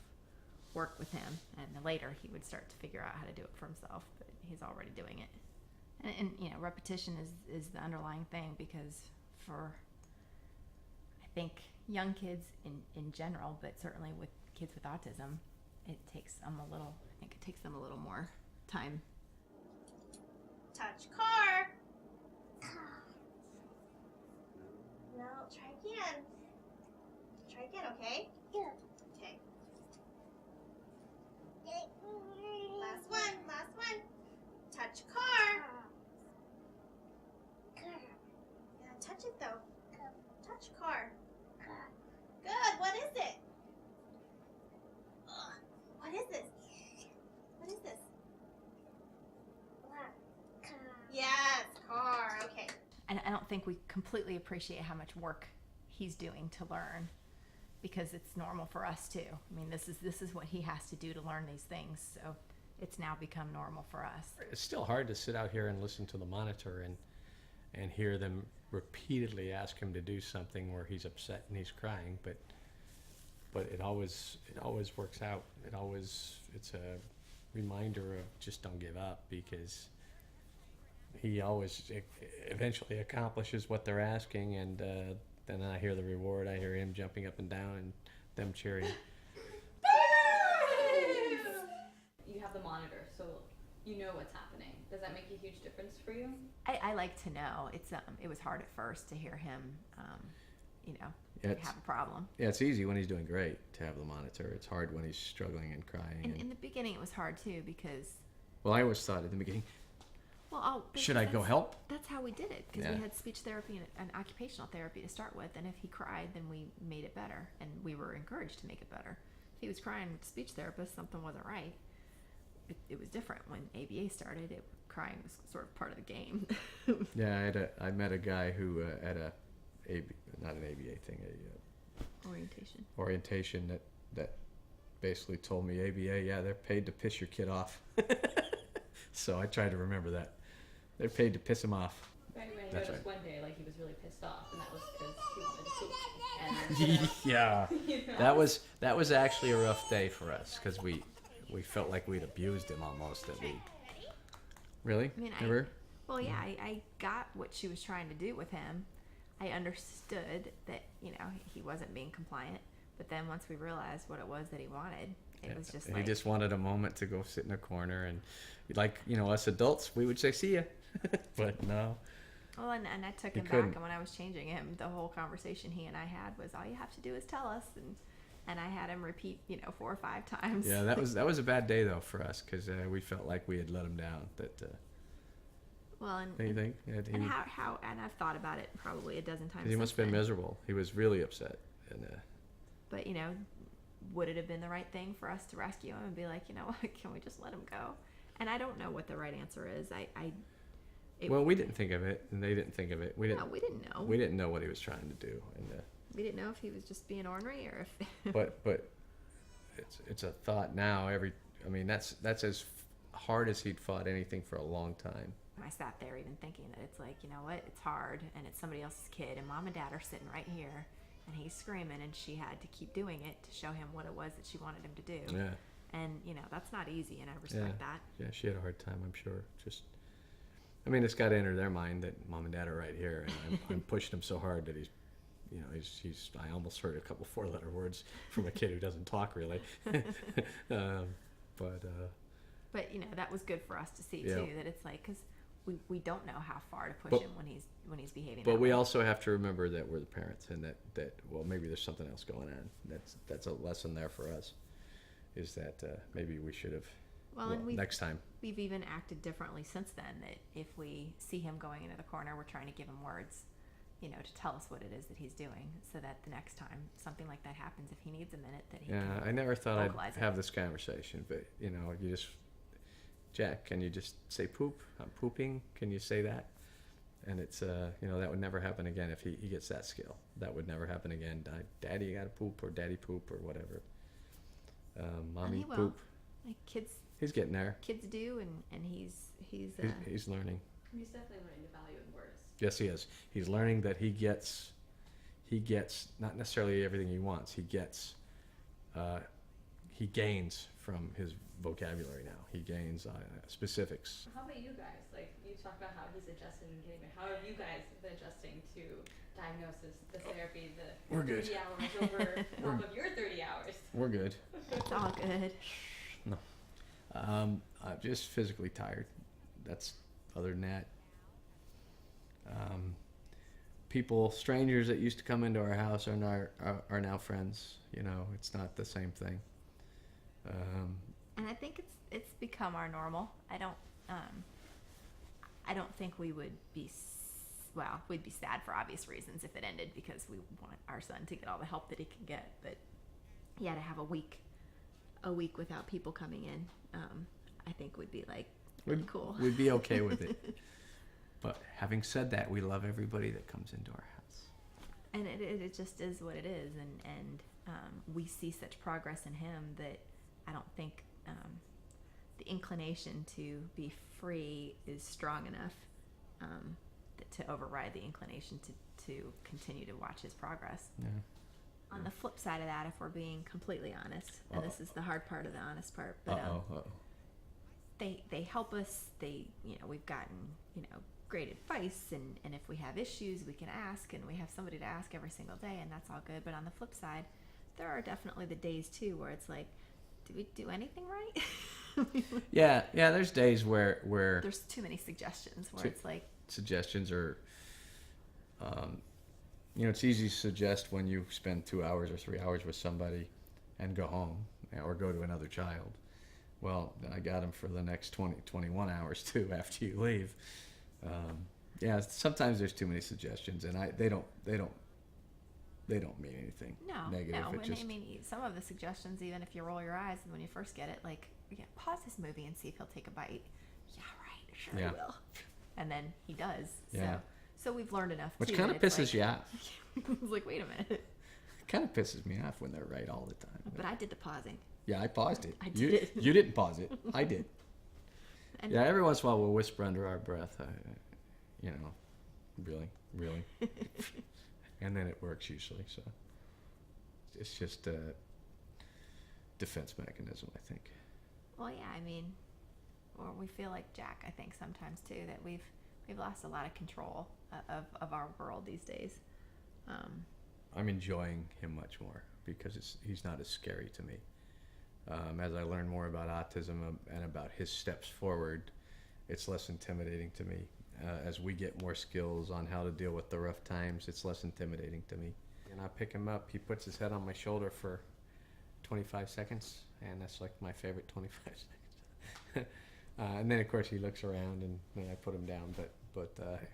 work with him, and later he would start to figure out how to do it for himself, but he's already doing it. And you know, repetition is the underlying thing, because for, I think, young kids in general, but certainly with kids with autism, it takes them a little more time. Touch car. No, try again. Try again, okay? Yeah. Okay. Last one. Touch car. Yeah, touch it though. Touch car. Good, what is it? What is this? What is this? Yes, car, okay. And I don't think we completely appreciate how much work he's doing to learn, because it's normal for us too. I mean, this is what he has to do to learn these things, so it's now become normal for us. It's still hard to sit out here and listen to the monitor and hear them repeatedly ask him to do something where he's upset and he's crying, but it always works out. It's a reminder of just don't give up, because he always eventually accomplishes what they're asking, and then I hear the reward. I hear him jumping up and down and them cheering. You have the monitor, so you know what's happening. Does that make a huge difference for you? I like to know. It was hard at first to hear him, have a problem. Yeah, it's easy when he's doing great to have the monitor. It's hard when he's struggling and crying. And in the beginning, it was hard too, because. Well, I always thought at the beginning, should I go help? That's how we did it, because we had speech therapy and occupational therapy to start with, and if he cried, then we made it better, and we were encouraged to make it better. If he was crying with the speech therapist, something wasn't right. It was different when ABA started. Crying was sort of part of the game. Yeah, I met a guy who at not an ABA thing, orientation that basically told me ABA, yeah, they're paid to piss your kid off. So I tried to remember that. They're paid to piss him off. Right, I noticed one day, like, he was really pissed off, and that was because he wanted to poop. And, yeah, you know? that was actually a rough day for us, because we felt like we'd abused him almost. Really? I mean, Never? I got what she was trying to do with him. I understood that, he wasn't being compliant, but then once we realized what it was that he wanted, it was just and like... he just wanted a moment to go sit in a corner, and like, us adults, we would say, see ya. But no. Well, and I took him back, and when I was changing him, the whole conversation he and I had was, all you have to do is tell us, and I had him repeat, 4 or 5 times. Yeah, that was a bad day though for us, because we felt like we had let him down. Well, and anything, and how and I've thought about it probably a dozen times. He must have been miserable. He was really upset, and. But would it have been the right thing for us to rescue him and be like, what, can we just let him go? And I don't know what the right answer is. Well, we didn't think of it, and they didn't think of it. We didn't know. We didn't know what he was trying to do, and we didn't know if he was just being ornery or if. but it's a thought now. I mean, that's as hard as he'd fought anything for a long time. I sat there even thinking that it's like, you know what, it's hard, and it's somebody else's kid, and mom and dad are sitting right here, and he's screaming, and she had to keep doing it to show him what it was that she wanted him to do. Yeah. And you know, that's not easy, and I respect that. Yeah, she had a hard time, I'm sure. I mean, it's got to enter their mind that mom and dad are right here, and I'm pushing him so hard that he's I almost heard a couple 4-letter words from a kid who doesn't talk really. But you know, that was good for us to see too, that it's like, because we don't know how far to push him when he's behaving. But we also have to remember that we're the parents, and that well, maybe there's something else going on. That's a lesson there for us, is that maybe we should have. Well, and next time. We've even acted differently since then. That if we see him going into the corner, we're trying to give him words, you know, to tell us what it is that he's doing, so that the next time something like that happens, if he needs a minute, that he can I never thought I'd have it. this conversation, but you know, you just. Jack, can you just say poop? I'm pooping. Can you say that? And it's, you know, that would never happen again if he gets that skill. That would never happen again. Daddy, you got to poop, or daddy poop, or whatever. Mommy poop. Like kids. He's getting there. Kids do, and he's learning. He's definitely learning to value in words. Yes, he is. He's learning that he gets not necessarily everything he wants. He gains from his vocabulary now. He gains specifics. How about you guys? Like, you talk about how he's adjusting and getting there. How have you guys been adjusting to diagnosis, the therapy, the We're good. 30 hours over top of your 30 hours? We're good. It's all good. No. I'm just physically tired. Other than that. Strangers that used to come into our house are now friends. You know, it's not the same thing. And I think it's become our normal. I don't think we would be, we'd be sad for obvious reasons if it ended, because we want our son to get all the help that he can get. But yeah, to have a week without people coming in, I think would be like really cool. We'd be okay with it. But having said that, we love everybody that comes into our house. And it just is what it is, and we see such progress in him that I don't think the inclination to be free is strong enough to override the inclination to continue to watch his progress. Yeah. On the flip side of that, if we're being completely honest, and this is the hard part of the honest part, but they help us. We've gotten great advice, and if we have issues, we can ask, and we have somebody to ask every single day, and that's all good. But on the flip side, there are definitely the days too where it's like, do we do anything right? Yeah. There's days where there's too many suggestions where it's like suggestions are. It's easy to suggest when you spend 2 hours or 3 hours with somebody and go home or go to another child. Well, I got them for the next 21 hours too after you leave. Sometimes there's too many suggestions, and they don't mean anything negative. No. I mean, some of the suggestions, even if you roll your eyes when you first get it, like, pause this movie and see if he'll take a bite. Yeah, right. Sure, he will. And then he does. Yeah. So we've learned enough. Which kind of pisses you off. It's like, wait a minute. It kind of pisses me off when they're right all the time. But I did the pausing. Yeah, I paused it. I did. You didn't pause it. I did. And every once in a while we'll whisper under our breath, really. And then it works usually. So it's just a defense mechanism, I think. Well, yeah, I mean, or we feel like Jack, I think sometimes too, that we've lost a lot of control of our world these days. I'm enjoying him much more because he's not as scary to me. As I learn more about autism and about his steps forward, it's less intimidating to me. As we get more skills on how to deal with the rough times, it's less intimidating to me. And I pick him up, he puts his head on my shoulder for 25 seconds, and that's like my favorite 25 seconds. And then of course he looks around, and then I put him down, but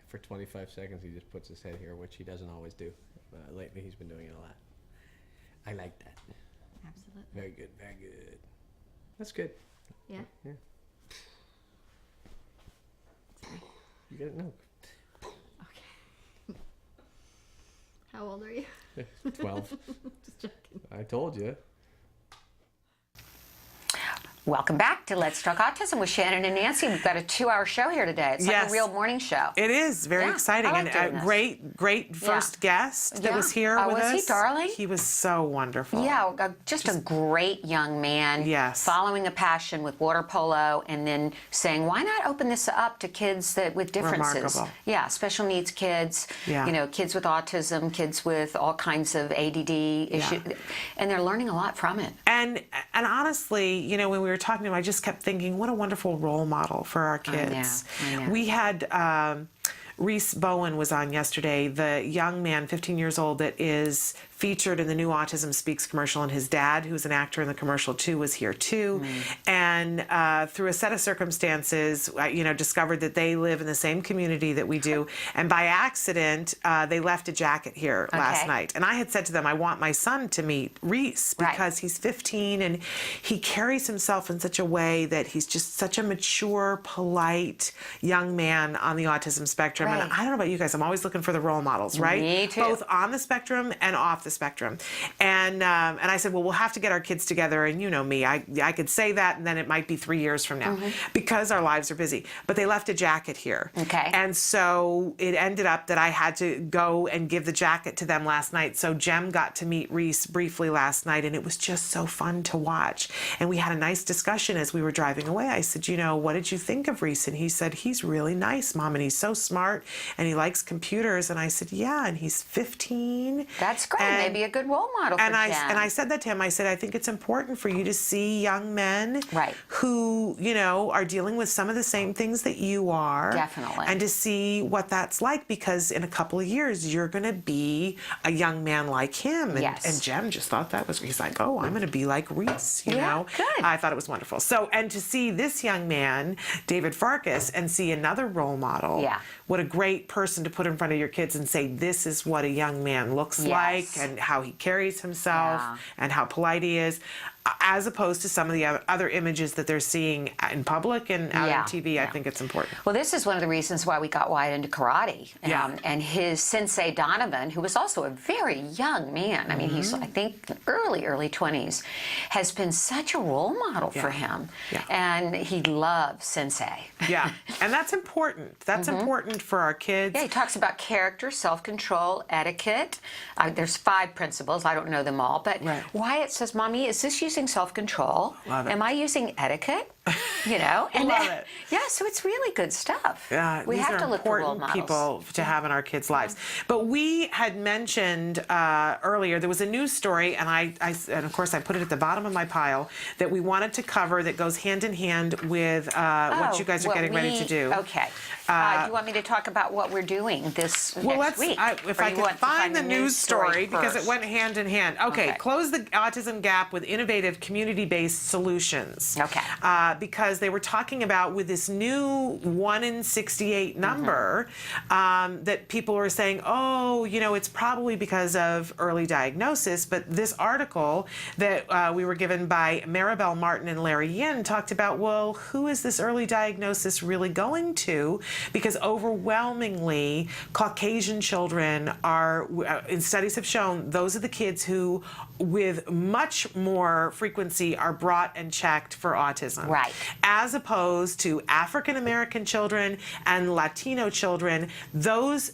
for 25 seconds he just puts his head here, which he doesn't always do. Lately he's been doing it a lot. I like that. Absolutely. Very good. That's good. Yeah. Yeah. Sorry. You get no. How old are you? 12. Just checking. I told you. Welcome back to Let's Talk Autism with Shannon and Nancy. We've got a 2-hour show here today. It's like a real morning show. It is very exciting. I like doing And this. great first guest that was here with us. Was he darling? He was so wonderful. Yeah, just a great young man. Yes. Following a passion with water polo and then saying, why not open this up to kids with differences? Remarkable. Yeah, special needs kids, Yeah. Kids with autism, kids with all kinds of ADD issues. And they're learning a lot from it. And honestly, when we were talking to him, I just kept thinking, what a wonderful role model for our kids. I know. We had Reese Bowen was on yesterday, the young man, 15 years old, that is featured in the new Autism Speaks commercial, and his dad, who's an actor in the commercial too, was here too. And through a set of circumstances, discovered that they live in the same community that we do. And by accident, they left a jacket here last night. And I had said to them, I want my son to meet Reese because he's 15 and he carries himself in such a way that he's just such a mature, polite young man on the autism spectrum. And I don't know about you guys, I'm always looking for the role models, right? Me too. Both on the spectrum and off the spectrum. And I said, well, we'll have to get our kids together. And you know me, I could say that and then it might be 3 years from now because our lives are busy. But they left a jacket here. Okay. And so it ended up that I had to go and give the jacket to them last night. So Jem got to meet Reese briefly last night, and it was just so fun to watch. And we had a nice discussion as we were driving away. I said, what did you think of Reese? And he said, he's really nice, Mom, and he's so smart and he likes computers. And I said, yeah, and he's 15. That's great. Maybe a good role model for Jen. And I said that to him. I said, I think it's important for you to see young men who, are dealing with some of the same things that you are. Definitely. And to see what that's like, because in a couple of years, you're going to be a young man like him. And, and Jem just thought that was, he's like, oh, I'm going to be like Reese, you know? Good. I thought it was wonderful. So, and to see this young man, David Farkas, and see another role model. Yeah. What a great person to put in front of your kids and say, this is what a young man looks like and how he carries himself and how polite he is, as opposed to some of the other images that they're seeing in public and out on TV. I think it's important. Well, this is one of the reasons why we got Wyatt into karate. And his sensei, Donovan, who was also a very young man, I mean, he's, I think, early 20s, has been such a role model for him. And he loves sensei. Yeah, and that's important. That's important for our kids. Yeah, he talks about character, self-control, etiquette. There's 5 principles. I don't know them all. But Wyatt says, Mommy, is this using self-control? Love it. Am I using etiquette? And Love it. Yeah, so it's really good stuff. Yeah, we these have are to look for role important models. people to have in our kids' lives. But we had mentioned earlier, there was a news story, and and of course I put it at the bottom of my pile, that we wanted to cover that goes hand in hand with what you guys are getting ready to do. Okay. Do you want me to talk about what we're doing this next week? If I can find the news story because it went hand in hand. Okay, close the autism gap with innovative community-based solutions. Okay. Because they were talking about with this new 1 in 68 number that people were saying, oh, it's probably because of early diagnosis. But this article that we were given by Maribel Martin and Larry Yin talked about, well, who is this early diagnosis really going to? Because overwhelmingly, Caucasian children are, in studies have shown, those are the kids who, with much more frequency, are brought and checked for autism. Right. As opposed to African American children and Latino children, those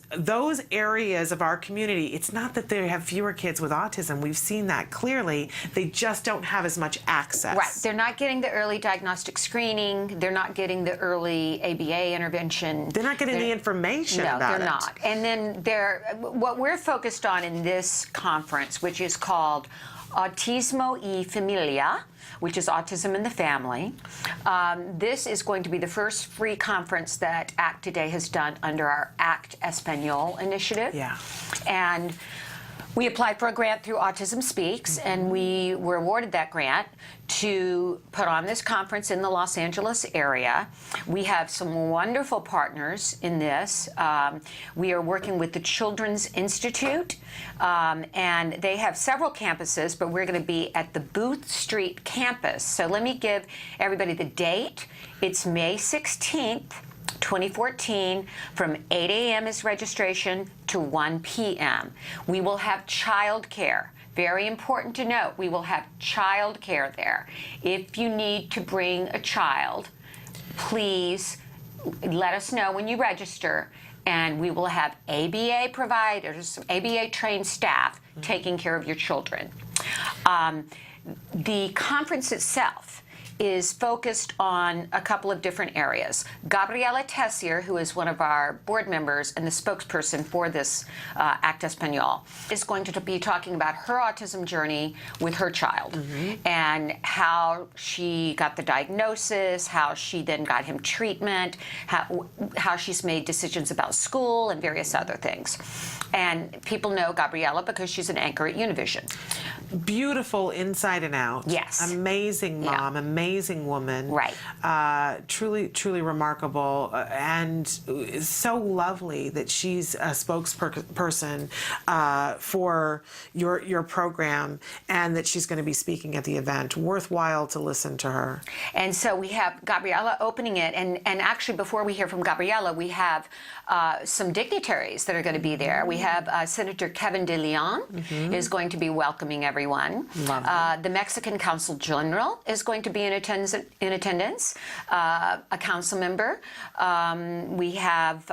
areas of our community, it's not that they have fewer kids with autism. We've seen that clearly. They just don't have as much access. Right. They're not getting the early diagnostic screening. They're not getting the early ABA intervention. They're not getting the information about it. No, they're not. And then what we're focused on in this conference, which is called Autismo y Familia, which is Autism in the Family. This is going to be the first free conference that ACT Today has done under our ACT Espanol initiative. Yeah. And we applied for a grant through Autism Speaks, and we were awarded that grant to put on this conference in the Los Angeles area. We have some wonderful partners in this. We are working with the Children's Institute, and they have several campuses, but we're going to be at the Booth Street campus. So let me give everybody the date. It's May 16th 2014, from 8 a.m. is registration to 1 p.m. We will have childcare. Very important to note, we will have childcare there. If you need to bring a child, please let us know when you register, and we will have ABA providers, ABA-trained staff taking care of your children. The conference itself is focused on a couple of different areas. Gabriela Tessier, who is one of our board members and the spokesperson for this Act Español, is going to be talking about her autism journey with her child and how she got the diagnosis, how she then got him treatment, how she's made decisions about school and various other things. And people know Gabriela because she's an anchor at Univision. Beautiful inside and out. Yes. Amazing mom, amazing woman. Right. Truly, truly remarkable, and so lovely that she's a spokesperson for your program, and that she's going to be speaking at the event. Worthwhile to listen to her. And so we have Gabriela opening it, and actually before we hear from Gabriela, we have some dignitaries that are going to be there. We have Senator Kevin De Leon is going to be welcoming everyone. The Mexican Consul General is going to be in attendance, a council member. We have,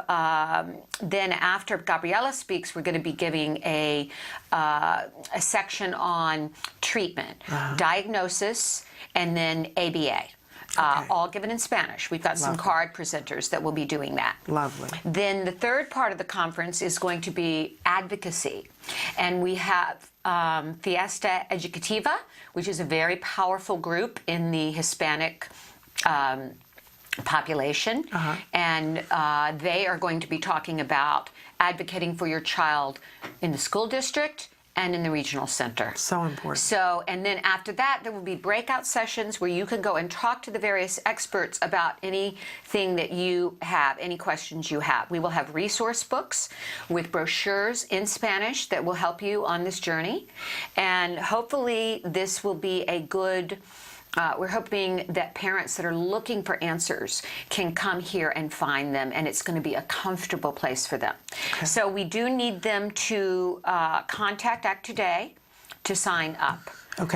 then after Gabriela speaks, we're going to be giving a section on treatment, diagnosis, and then ABA. All given in Spanish. We've got some card presenters that will be doing that. Lovely. Then the third part of the conference is going to be advocacy. And we have Fiesta Educativa, which is a very powerful group in the Hispanic population. And they are going to be talking about advocating for your child in the school district and in the regional center. So important. So, and then after that, there will be breakout sessions where you can go and talk to the various experts about anything that you have, any questions you have. We will have resource books with brochures in Spanish that will help you on this journey. And hopefully this will be a good, we're hoping that parents that are looking for answers can come here and find them, and it's going to be a comfortable place for them. So we do need them to contact Act Today to sign up.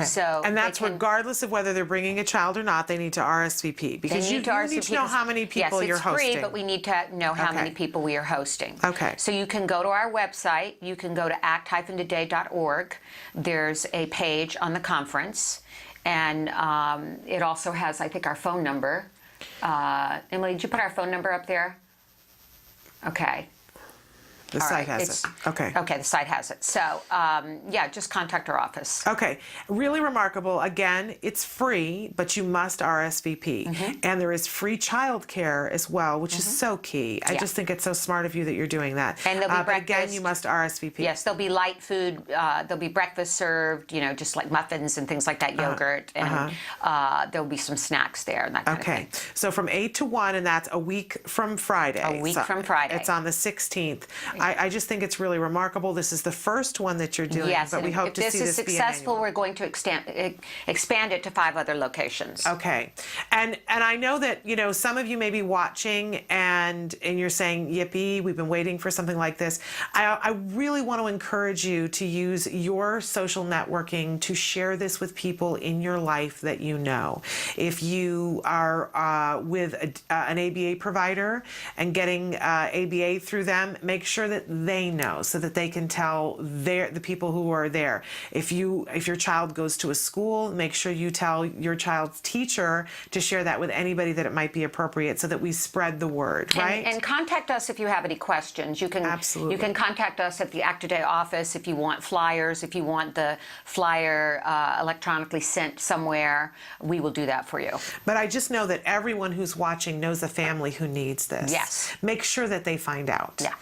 So and that's regardless of whether they're bringing a child or not, they need to RSVP, because you need to know how many people you're hosting. Yes, it's free, but we need to know how many people we are hosting. Okay. So you can go to our website. You can go to act-today.org. There's a page on the conference. And it also has, I think, our phone number. Emily, did you put our phone number up there? Okay. The site has it. Okay. Okay, the site has it. So, yeah, just contact our office. Okay. Really remarkable. Again, it's free, but you must RSVP. And there is free childcare as well, which is so key. I just think it's so smart of you that you're doing that. And there'll be but again, you must RSVP. Yes, there'll be light food. There'll be breakfast served, you know, just like muffins and things like that, yogurt. And there'll be some snacks there and that kind of thing. So from 8 to 1, and that's a week from Friday. A week from Friday. It's on the 16th. I just think it's really remarkable. This is the first one that you're doing, yes, but we hope to see this be an annual. If this is successful, we're going to expand it to 5 other locations. Okay. And I know that, you know, some of you may be watching and you're saying, yippee, we've been waiting for something like this. I really want to encourage you to use your social networking to share this with people in your life that you know. If you are with an ABA provider and getting ABA through them, make sure that they know so that they can tell the people who are there. If your child goes to a school, make sure you tell your child's teacher to share that with anybody that it might be appropriate, so that we spread the word, right? And contact us if you have any questions. You can You can contact us at the Act Today office if you want flyers, if you want the flyer electronically sent somewhere. We will do that for you. But I just know that everyone who's watching knows a family who needs this. Yes. Make sure that they find out. Yeah.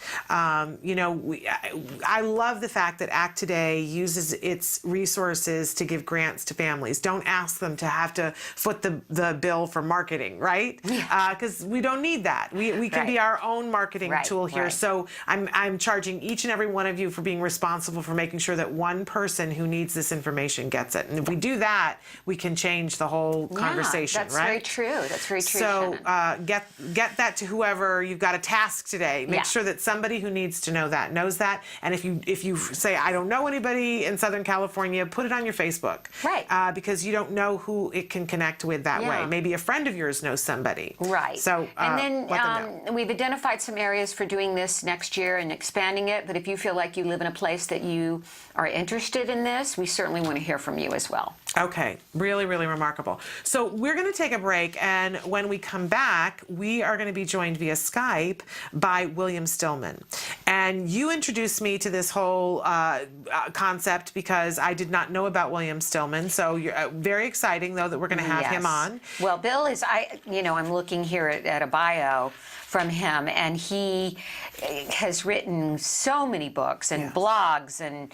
I love the fact that ACT Today uses its resources to give grants to families. Don't ask them to have to foot the bill for marketing, right? Because we don't need that. We can be our own marketing tool here. So I'm charging each and every one of you for being responsible for making sure that one person who needs this information gets it. And if we do that, we can change the whole conversation, that's right? Very true. That's very true. So get that to whoever you've got a task today. Make sure that somebody who needs to know that knows that. And if you say, I don't know anybody in Southern California, put it on your Facebook. Right. Because you don't know who it can connect with that way. Maybe a friend of yours knows somebody. Right. So and then let them know. We've identified some areas for doing this next year and expanding it. But if you feel like you live in a place that you are interested in this, we certainly want to hear from you as well. Okay, really, really remarkable. So we're going to take a break, and when we come back, we are going to be joined via Skype by William Stillman. And you introduced me to this whole concept because I did not know about William Stillman. So you're very exciting, though, that we're going to have him on. Well, Bill is, I'm looking here at a bio from him, and he has written so many books and blogs, and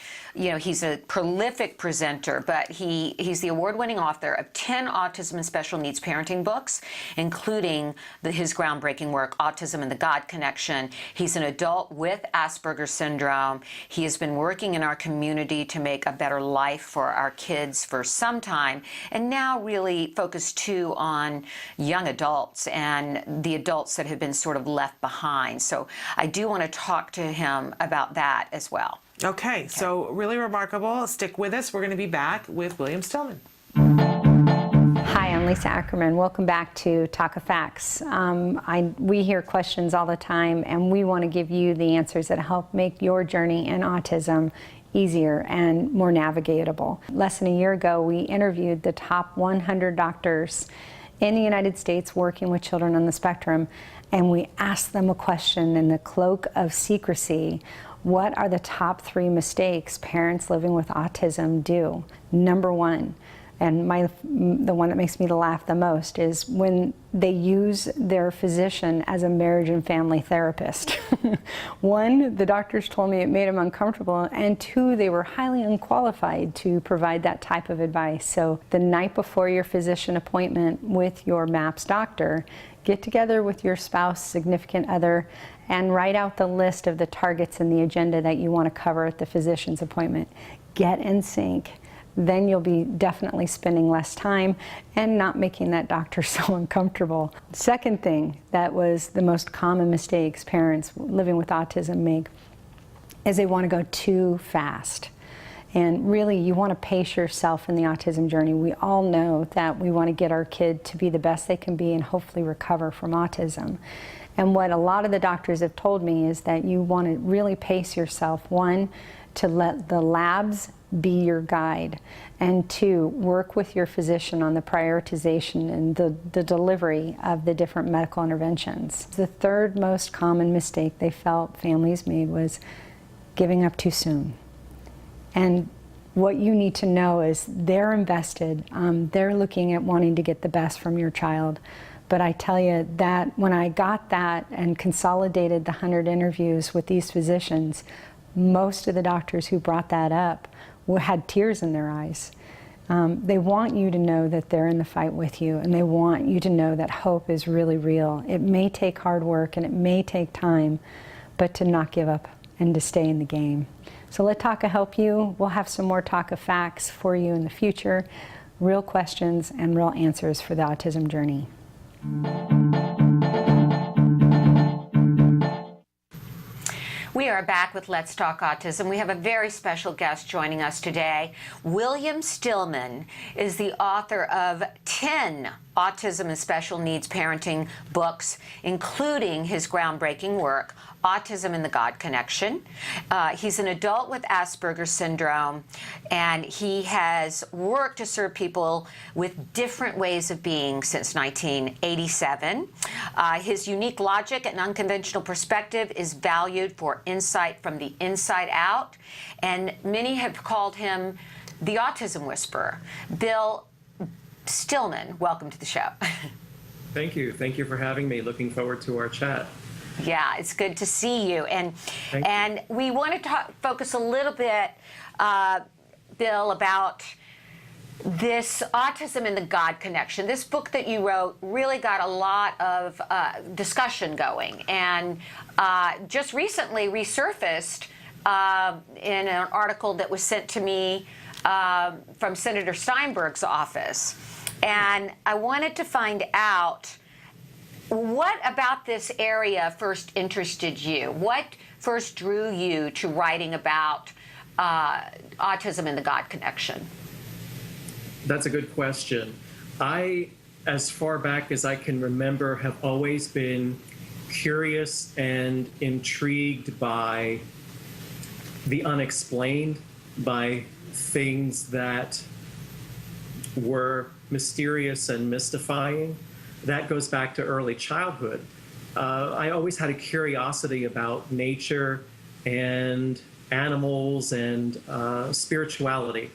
he's a prolific presenter, but he's the award-winning author of 10 autism and special needs parenting books, including his groundbreaking work, Autism and the God Connection. He's an adult with Asperger's syndrome. He has been working in our community to make a better life for our kids for some time, and now really focused too on young adults and the adults that have been sort of left behind. So I do want to talk to him about that as well. Okay, so really remarkable. Stick with us. We're going to be back with William Stillman. Hi, I'm Lisa Ackerman. Welcome back to Talk of Facts. We hear questions all the time, and we want to give you the answers that help make your journey in autism easier and more navigatable. Less than a year ago, we interviewed the top 100 doctors in the United States working with children on the spectrum, and we asked them a question in the cloak of secrecy. What are the top 3 mistakes parents living with autism do? Number 1, and the one that makes me laugh the most, is when they use their physician as a marriage and family therapist. 1, the doctors told me it made them uncomfortable, and 2, they were highly unqualified to provide that type of advice. So the night before your physician appointment with your MAPS doctor, get together with your spouse, significant other, and write out the list of the targets and the agenda that you want to cover at the physician's appointment. Get in sync. Then you'll be definitely spending less time and not making that doctor so uncomfortable. Second thing that was the most common mistakes parents living with autism make is they want to go too fast. And really, you want to pace yourself in the autism journey. We all know that we want to get our kid to be the best they can be and hopefully recover from autism. And what a lot of the doctors have told me is that you want to really pace yourself. 1, to let the labs be your guide. And 2, work with your physician on the prioritization and the delivery of the different medical interventions. The third most common mistake they felt families made was giving up too soon. And what you need to know is they're invested. They're looking at wanting to get the best from your child. But I tell you that when I got that and consolidated the 100 interviews with these physicians, most of the doctors who brought that up had tears in their eyes. They want you to know that they're in the fight with you, and they want you to know that hope is really real. It may take hard work and it may take time, but to not give up and to stay in the game. So let Talk of help you. We'll have some more Talk of facts for you in the future, real questions and real answers for the autism journey. We are back with Let's Talk Autism. We have a very special guest joining us today. William Stillman is the author of 10 autism and special needs parenting books, including his groundbreaking work, Autism and the God Connection. He's an adult with Asperger's syndrome, and he has worked to serve people with different ways of being since 1987. His unique logic and unconventional perspective is valued for insight from the inside out, and many have called him the Autism Whisperer. Bill Stillman, welcome to the show. Thank you. Thank you for having me. Looking forward to our chat. Yeah, it's good to see you. And we want to focus a little bit, Bill, about this autism and the God connection. This book that you wrote really got a lot of discussion going, and just recently resurfaced in an article that was sent to me from Senator Steinberg's office. And I wanted to find out, what about this area first interested you? What first drew you to writing about autism and the God connection? That's a good question. I, as far back as I can remember, have always been curious and intrigued by the unexplained, by things that were mysterious and mystifying. That goes back to early childhood. I always had a curiosity about nature and animals and spirituality.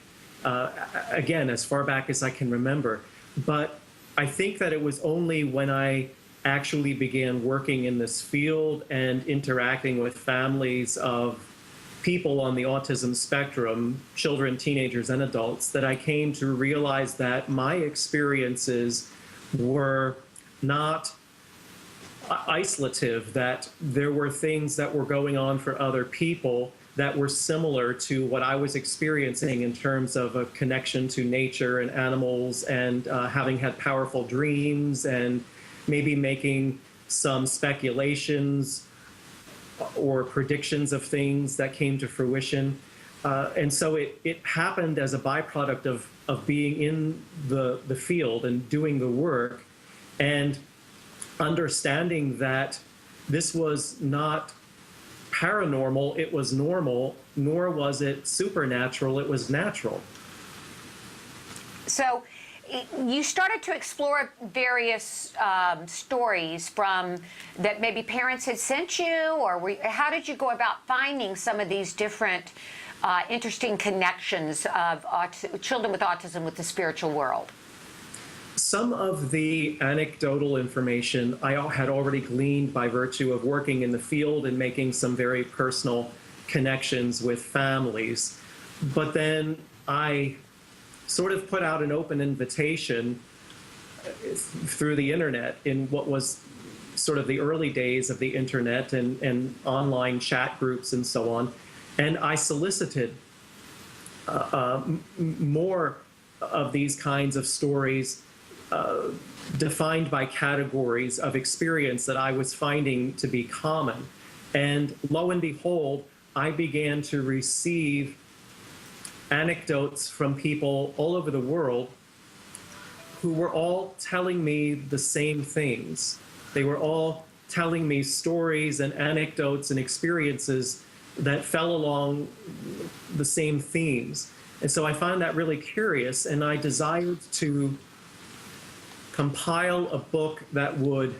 Again, as far back as I can remember. But I think that it was only when I actually began working in this field and interacting with families of people on the autism spectrum, children, teenagers, and adults, that I came to realize that my experiences were not isolative, that there were things that were going on for other people that were similar to what I was experiencing in terms of a connection to nature and animals, and having had powerful dreams and maybe making some speculations or predictions of things that came to fruition. And so it happened as a byproduct of being in the field and doing the work, and understanding that this was not paranormal, it was normal, nor was it supernatural, it was natural. So you started to explore various stories from that maybe parents had sent you, or how did you go about finding some of these different interesting connections of children with autism with the spiritual world? Some of the anecdotal information I had already gleaned by virtue of working in the field and making some very personal connections with families. But then I sort of put out an open invitation through the internet in what was sort of the early days of the internet and online chat groups and so on. And I solicited more of these kinds of stories defined by categories of experience that I was finding to be common. And lo and behold, I began to receive anecdotes from people all over the world who were all telling me the same things. They were all telling me stories and anecdotes and experiences that fell along the same themes. And so I found that really curious, and I desired to compile a book that would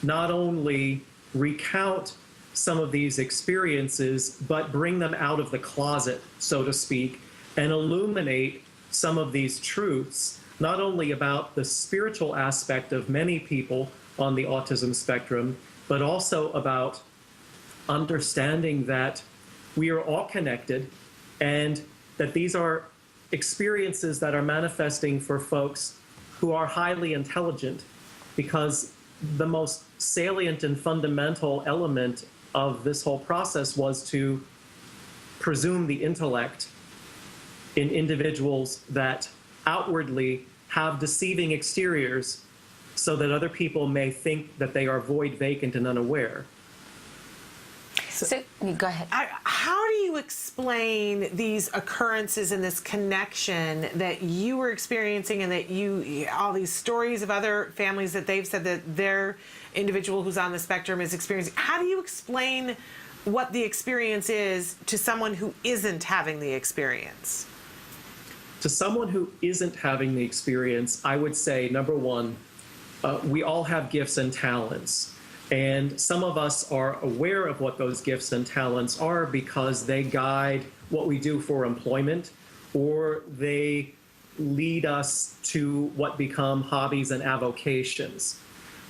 not only recount some of these experiences, but bring them out of the closet, so to speak, and illuminate some of these truths, not only about the spiritual aspect of many people on the autism spectrum, but also about understanding that we are all connected, and that these are experiences that are manifesting for folks who are highly intelligent, because the most salient and fundamental element of this whole process was to presume the intellect in individuals that outwardly have deceiving exteriors so that other people may think that they are void, vacant, and unaware. So go ahead. How do you explain these occurrences and this connection that you were experiencing, and that all these stories of other families that they've said that their individual who's on the spectrum is experiencing? How do you explain what the experience is to someone who isn't having the experience? To someone who isn't having the experience, I would say, number one, we all have gifts and talents. And some of us are aware of what those gifts and talents are because they guide what we do for employment, or they lead us to what become hobbies and avocations.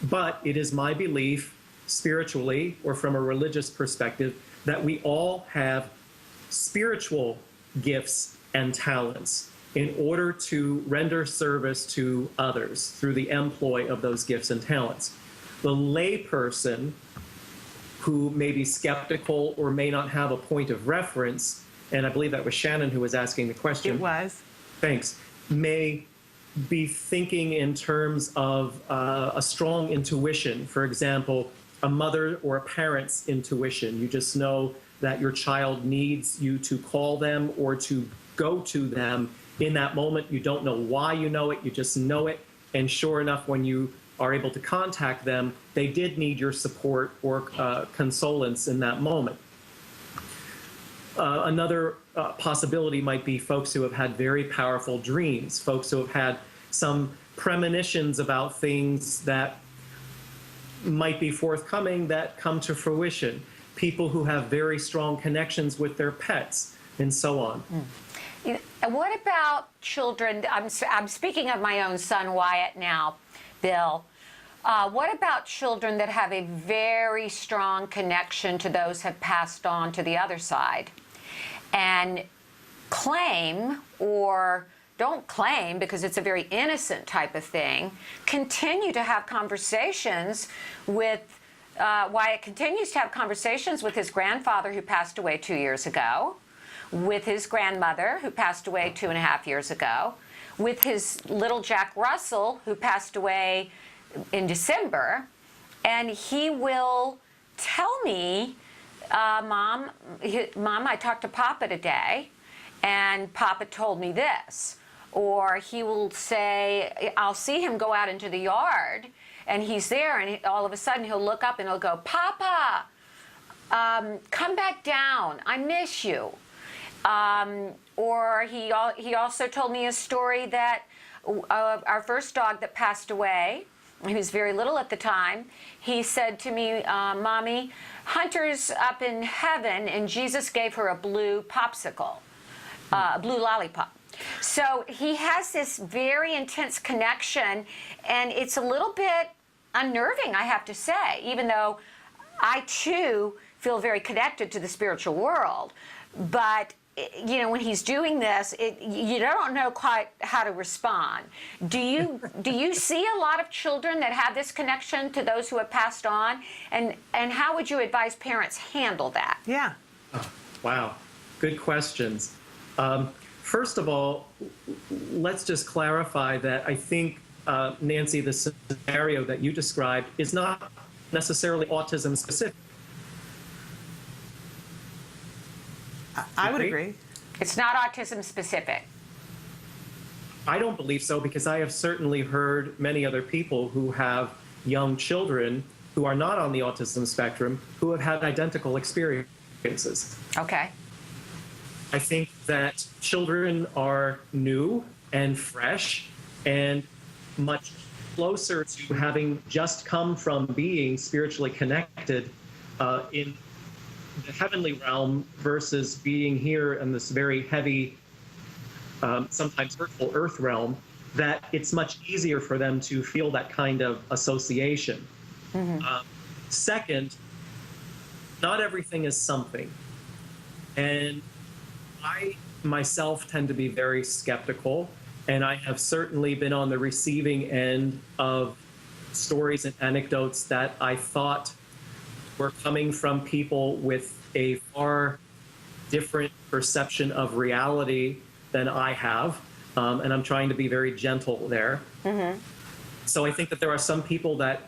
But it is my belief spiritually or from a religious perspective, that we all have spiritual gifts and talents in order to render service to others through the employ of those gifts and talents. The layperson who may be skeptical or may not have a point of reference, and I believe that was Shannon who was asking the question. It was. Thanks. May be thinking in terms of a strong intuition. For example, a mother or a parent's intuition. You just know that your child needs you to call them or to go to them in that moment. You don't know why you know it, you just know it. And sure enough, when you are able to contact them, they did need your support or consolence in that moment. Another possibility might be folks who have had very powerful dreams, folks who have had some premonitions about things that might be forthcoming that come to fruition, people who have very strong connections with their pets, and so on. What about children? I'm speaking of my own son, Wyatt, now, Bill. What about children that have a very strong connection to those who have passed on to the other side and claim, or don't claim because it's a very innocent type of thing, continue to have conversations with, Wyatt continues to have conversations with his grandfather who passed away 2 years ago, with his grandmother who passed away 2.5 years ago, with his little Jack Russell who passed away in December, and he will tell me, Mom, I talked to Papa today, and Papa told me this. Or he will say, I'll see him go out into the yard, and he's there, and all of a sudden he'll look up and he'll go, Papa, come back down, I miss you. Or he also told me a story that our first dog that passed away, he was very little at the time, he said to me, Mommy, Hunter's up in heaven and Jesus gave her a blue popsicle, a blue lollipop. So he has this very intense connection, and it's a little bit unnerving, I have to say, even though I too feel very connected to the spiritual world. But you know, when he's doing this, you don't know quite how to respond. Do you see a lot of children that have this connection to those who have passed on? And how would you advise parents handle that? Yeah. Oh, wow. Good questions. First of all, let's just clarify that I think, Nancy, the scenario that you described is not necessarily autism specific. I would agree. It's not autism specific. I don't believe so, because I have certainly heard many other people who have young children who are not on the autism spectrum who have had identical experiences. Okay. I think that children are new and fresh and much closer to having just come from being spiritually connected in the heavenly realm versus being here in this very heavy, sometimes hurtful earth realm, that it's much easier for them to feel that kind of association. Mm-hmm. Second, not everything is something. And I myself tend to be very skeptical, and I have certainly been on the receiving end of stories and anecdotes that I thought were coming from people with a far different perception of reality than I have, and I'm trying to be very gentle there. Mm-hmm. So I think that there are some people that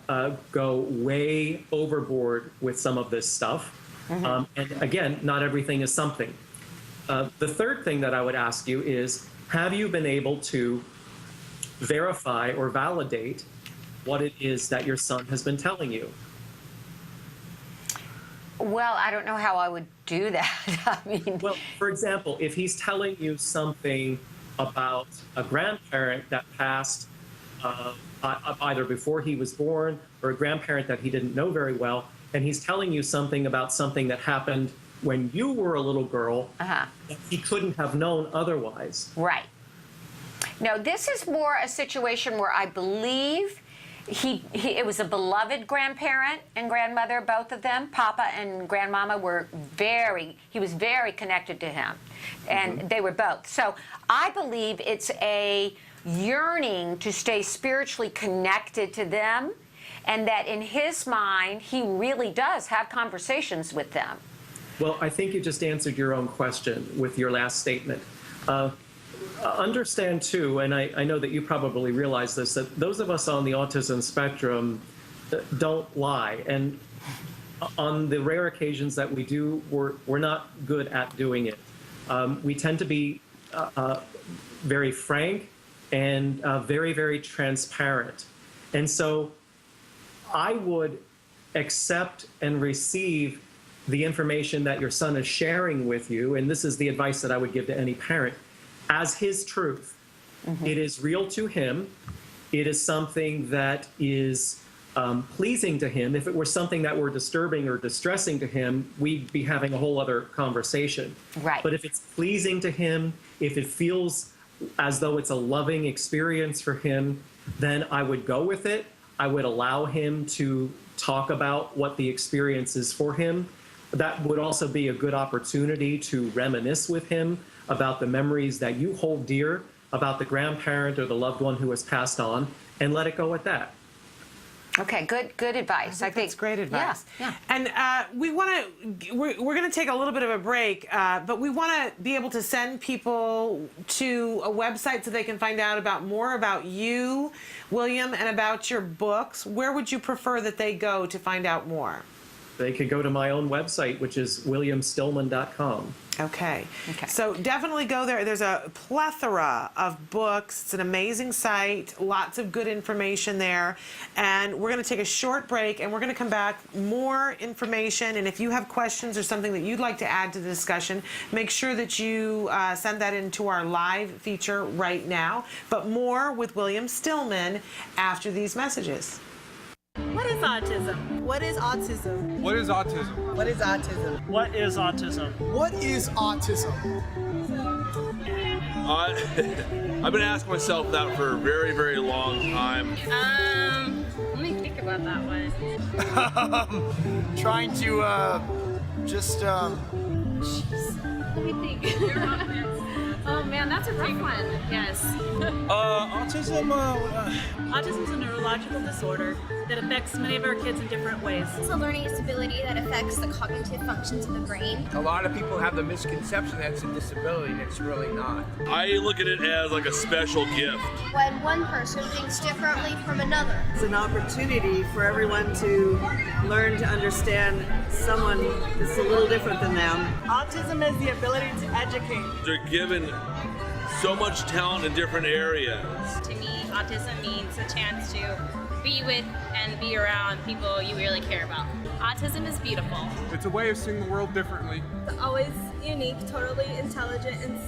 go way overboard with some of this stuff. Mm-hmm. And again, not everything is something. The third thing that I would ask you is, have you been able to verify or validate what it is that your son has been telling you? Well, I don't know how I would do that. I mean, well, for example, if he's telling you something about a grandparent that passed either before he was born or a grandparent that he didn't know very well, and he's telling you something about something that happened when you were a little girl, that he couldn't have known otherwise. Right. No, this is more a situation where I believe it was a beloved grandparent and grandmother, both of them. Papa and Grandmama he was very connected to him, and they were both. So I believe it's a yearning to stay spiritually connected to them, and that in his mind, he really does have conversations with them. Well, I think you just answered your own question with your last statement. Understand, too, and I know that you probably realize this, that those of us on the autism spectrum don't lie. And on the rare occasions that we do, we're not good at doing it. We tend to be very frank and very, very transparent. And so I would accept and receive the information that your son is sharing with you, and this is the advice that I would give to any parent, as his truth. It is real to him. It is something that is pleasing to him. If it were something that were disturbing or distressing to him, we'd be having a whole other conversation. Right. But if it's pleasing to him, if it feels as though it's a loving experience for him, then I would go with it. I would allow him to talk about what the experience is for him. That would also be a good opportunity to reminisce with him about the memories that you hold dear about the grandparent or the loved one who has passed on, and let it go at that. Okay, good advice. I think that's great advice. Yeah. And we're going to take a little bit of a break, but we want to be able to send people to a website so they can find out about more about you, William, and about your books. Where would you prefer that they go to find out more? They could go to my own website, which is williamstillman.com. Okay. So definitely go there. There's a plethora of books. It's an amazing site. Lots of good information there. And we're going to take a short break, and we're going to come back. More information. And if you have questions or something that you'd like to add to the discussion, make sure that you send that into our live feature right now. But more with William Stillman after these messages. What is autism? What is autism? What is autism? What is autism? What is autism? What is autism? I've been asking myself that for a very, very long time. Let me think about that one. Trying to just Jeez. Let me think. Oh man, that's a rough one. Yes. Autism. Autism is a neurological disorder that affects many of our kids in different ways. It's a learning disability that affects the cognitive functions of the brain. A lot of people have the misconception that it's a disability, and it's really not. I look at it as like a special gift. When one person thinks differently from another. It's an opportunity for everyone to learn to understand someone that's a little different than them. Autism is the ability to educate. They're given so much talent in different areas. To me, autism means a chance to be with and be around people you really care about. Autism is beautiful. It's a way of seeing the world differently. It's always unique, totally intelligent, and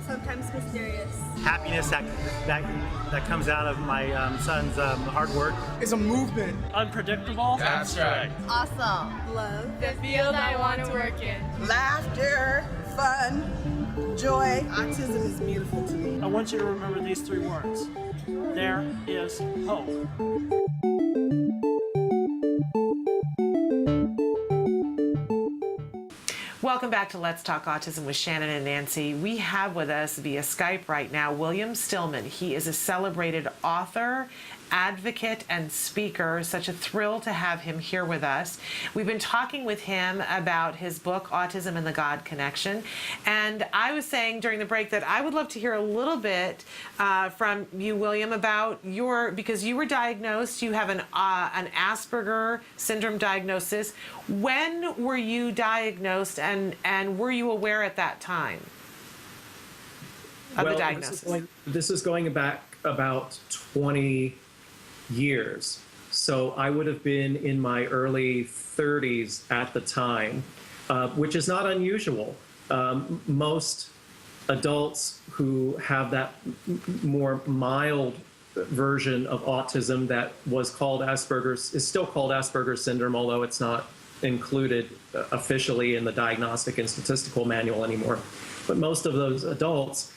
sometimes mysterious. Happiness that comes out of my son's hard work. It's a movement. Unpredictable. That's right. Awesome. Love. The field I want to work in. Laughter, fun, joy. Autism is beautiful to me. I want you to remember these three words. There is hope. Welcome back to Let's Talk Autism with Shannon and Nancy. We have with us via Skype right now William Stillman. He is a celebrated author, advocate, and speaker. Such a thrill to have him here with us. We've been talking with him about his book, Autism and the God Connection. And I was saying during the break that I would love to hear a little bit from you, William, about because you were diagnosed, you have an Asperger syndrome diagnosis. When were you diagnosed, and were you aware at that time of the diagnosis? This is going back about 20 years. So I would have been in my early 30s at the time, which is not unusual. Most adults who have that more mild version of autism that was called Asperger's, is still called Asperger's syndrome, although it's not included officially in the Diagnostic and Statistical Manual anymore. But most of those adults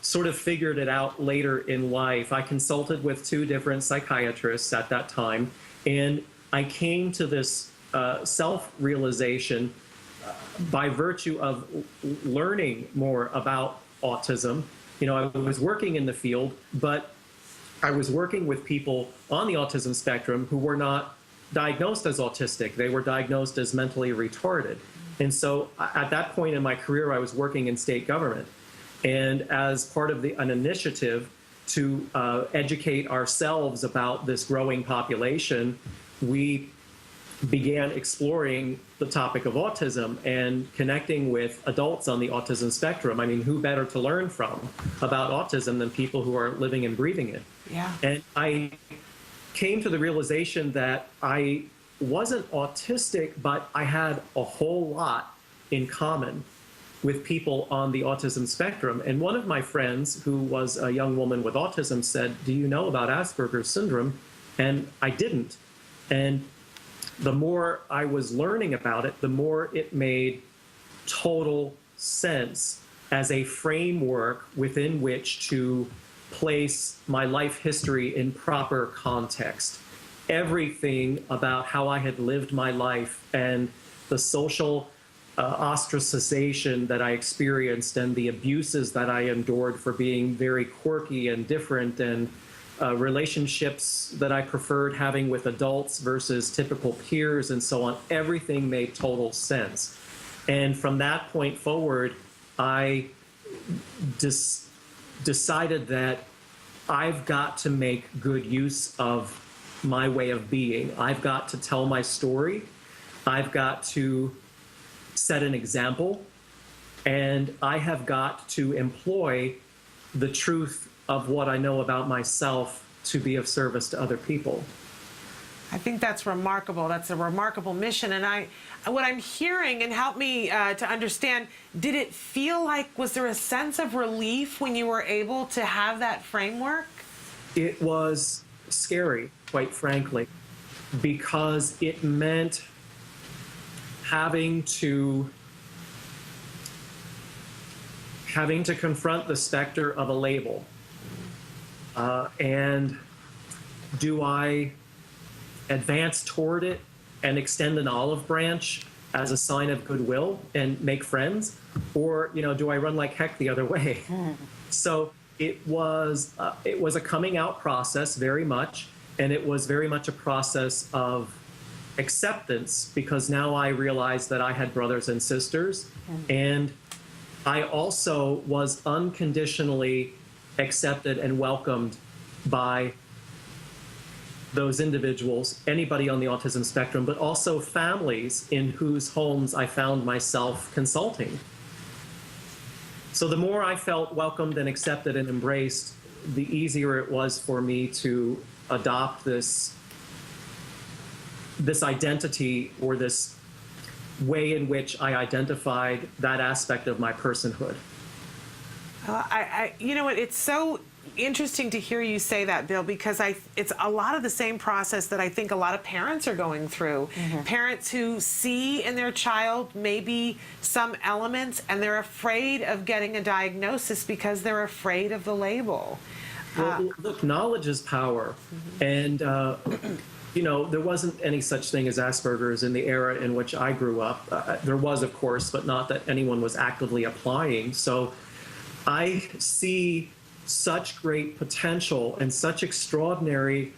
sort of figured it out later in life. I consulted with 2 different psychiatrists at that time, and I came to this self-realization by virtue of learning more about autism. You know, I was working in the field, but I was working with people on the autism spectrum who were not diagnosed as autistic. They were diagnosed as mentally retarded. And so at that point in my career, I was working in state government. And as part of an initiative to educate ourselves about this growing population, we began exploring the topic of autism and connecting with adults on the autism spectrum. I mean, who better to learn from about autism than people who are living and breathing it? Yeah. And I came to the realization that I wasn't autistic, but I had a whole lot in common with people on the autism spectrum. And one of my friends, who was a young woman with autism, said, "Do you know about Asperger's syndrome?" And I didn't. And the more I was learning about it, the more it made total sense as a framework within which to place my life history in proper context. Everything about how I had lived my life and the social ostracization that I experienced and the abuses that I endured for being very quirky and different, and relationships that I preferred having with adults versus typical peers and so on, everything made total sense. And from that point forward, I decided that I've got to make good use of my way of being. I've got to tell my story. I've got to set an example. And I have got to employ the truth of what I know about myself to be of service to other people. I think that's remarkable. That's a remarkable mission. And what I'm hearing, and help me to understand, did it feel like, was there a sense of relief when you were able to have that framework? It was scary, quite frankly, because it meant having to confront the specter of a label. And do I advance toward it and extend an olive branch as a sign of goodwill and make friends? Or, do I run like heck the other way? So it was a coming out process, very much. And it was very much a process of acceptance, because now I realized that I had brothers and sisters. And I also was unconditionally accepted and welcomed by those individuals, anybody on the autism spectrum, but also families in whose homes I found myself consulting. So the more I felt welcomed and accepted and embraced, the easier it was for me to adopt this identity, or this way in which I identified that aspect of my personhood. You know what, it's so interesting to hear you say that, Bill, because it's a lot of the same process that I think a lot of parents are going through. Parents who see in their child maybe some elements, and they're afraid of getting a diagnosis because they're afraid of the label. Well, look, knowledge is power. And, there wasn't any such thing as Asperger's in the era in which I grew up. There was, of course, but not that anyone was actively applying. So I see such great potential and such extraordinary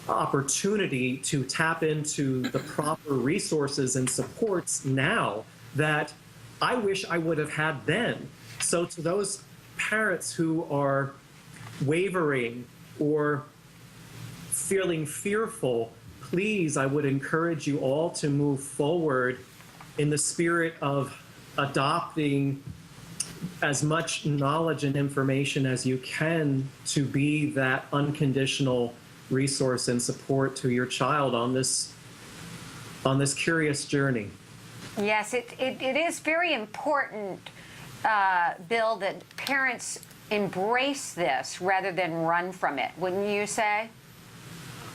opportunity to tap into the proper resources and supports now that I wish I would have had then. So to those parents who are wavering or feeling fearful, please, I would encourage you all to move forward in the spirit of adopting as much knowledge and information as you can to be that unconditional resource and support to your child on this curious journey. Yes, it is very important, Bill, that parents embrace this rather than run from it, wouldn't you say?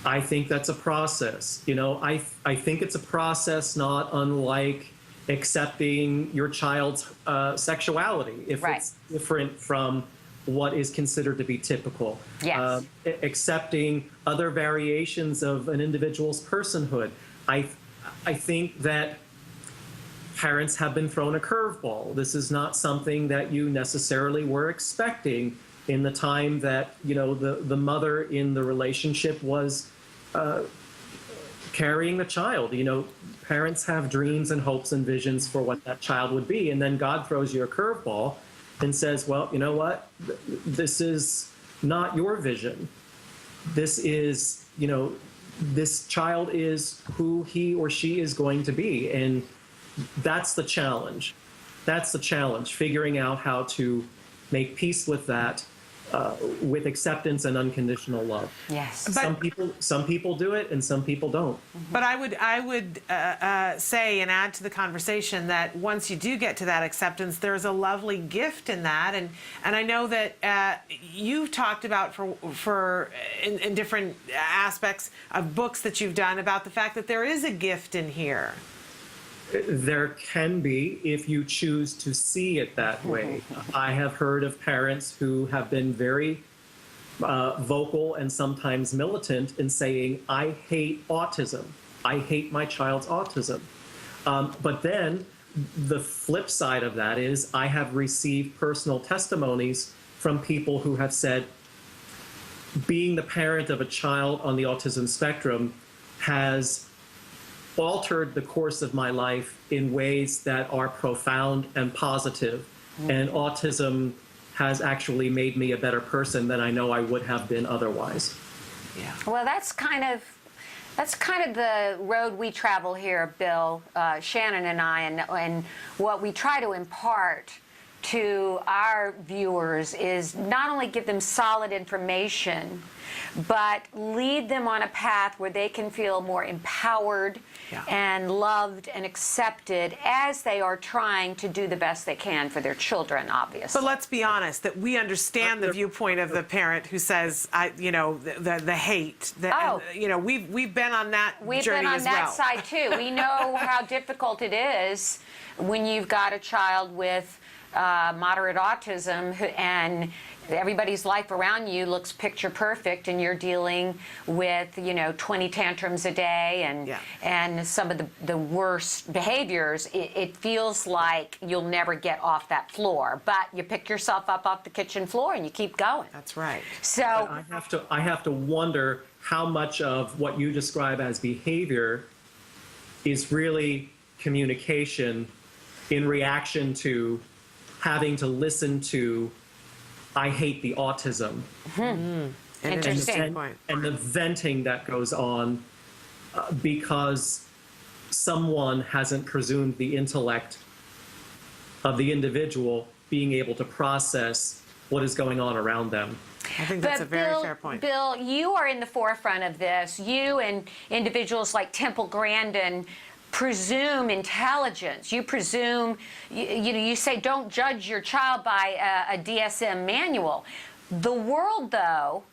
I think that's a process. I think it's a process not unlike accepting your child's sexuality if it's different from what is considered to be typical. Yes. Accepting other variations of an individual's personhood. I think that parents have been thrown a curveball. This is not something that you necessarily were expecting in the time that, you know, the mother in the relationship was carrying the child. You know, parents have dreams and hopes and visions for what that child would be, and then God throws you a curveball and says, well, you know what, this is not your vision. This is, you know, this child is who he or she is going to be. And that's the challenge. That's the challenge, figuring out how to make peace with that, with acceptance and unconditional love. Yes. Some people do it and some people don't. But I would say and add to the conversation that once you do get to that acceptance, there's a lovely gift in that, and I know that you've talked about in different aspects of books that you've done about the fact that there is a gift in here. There can be, if you choose to see it that way. I have heard of parents who have been very vocal and sometimes militant in saying, I hate autism. I hate my child's autism. But then the flip side of that is I have received personal testimonies from people who have said, being the parent of a child on the autism spectrum has altered the course of my life in ways that are profound and positive. And autism has actually made me a better person than I know I would have been otherwise. Yeah. Well, that's kind of the road we travel here, Bill, Shannon and I, and what we try to impart to our viewers is not only give them solid information, but lead them on a path where they can feel more empowered and loved and accepted as they are trying to do the best they can for their children, obviously. But let's be honest, that we understand the viewpoint of the parent who says, the hate. And, we've been on that journey as well. We've been on that side too. We know how difficult it is when you've got a child with moderate autism and everybody's life around you looks picture perfect, and you're dealing with 20 tantrums a day and some of the worst behaviors. It feels like you'll never get off that floor, but you pick yourself up off the kitchen floor and you keep going. That's right. So I have to wonder how much of what you describe as behavior is really communication in reaction to having to listen to, I hate the autism. Interesting. And the venting that goes on because someone hasn't presumed the intellect of the individual being able to process what is going on around them. I think that's a very fair point. Bill, you are in the forefront of this. You and individuals like Temple Grandin presume intelligence. You presume, you say don't judge your child by a DSM manual. The world, though,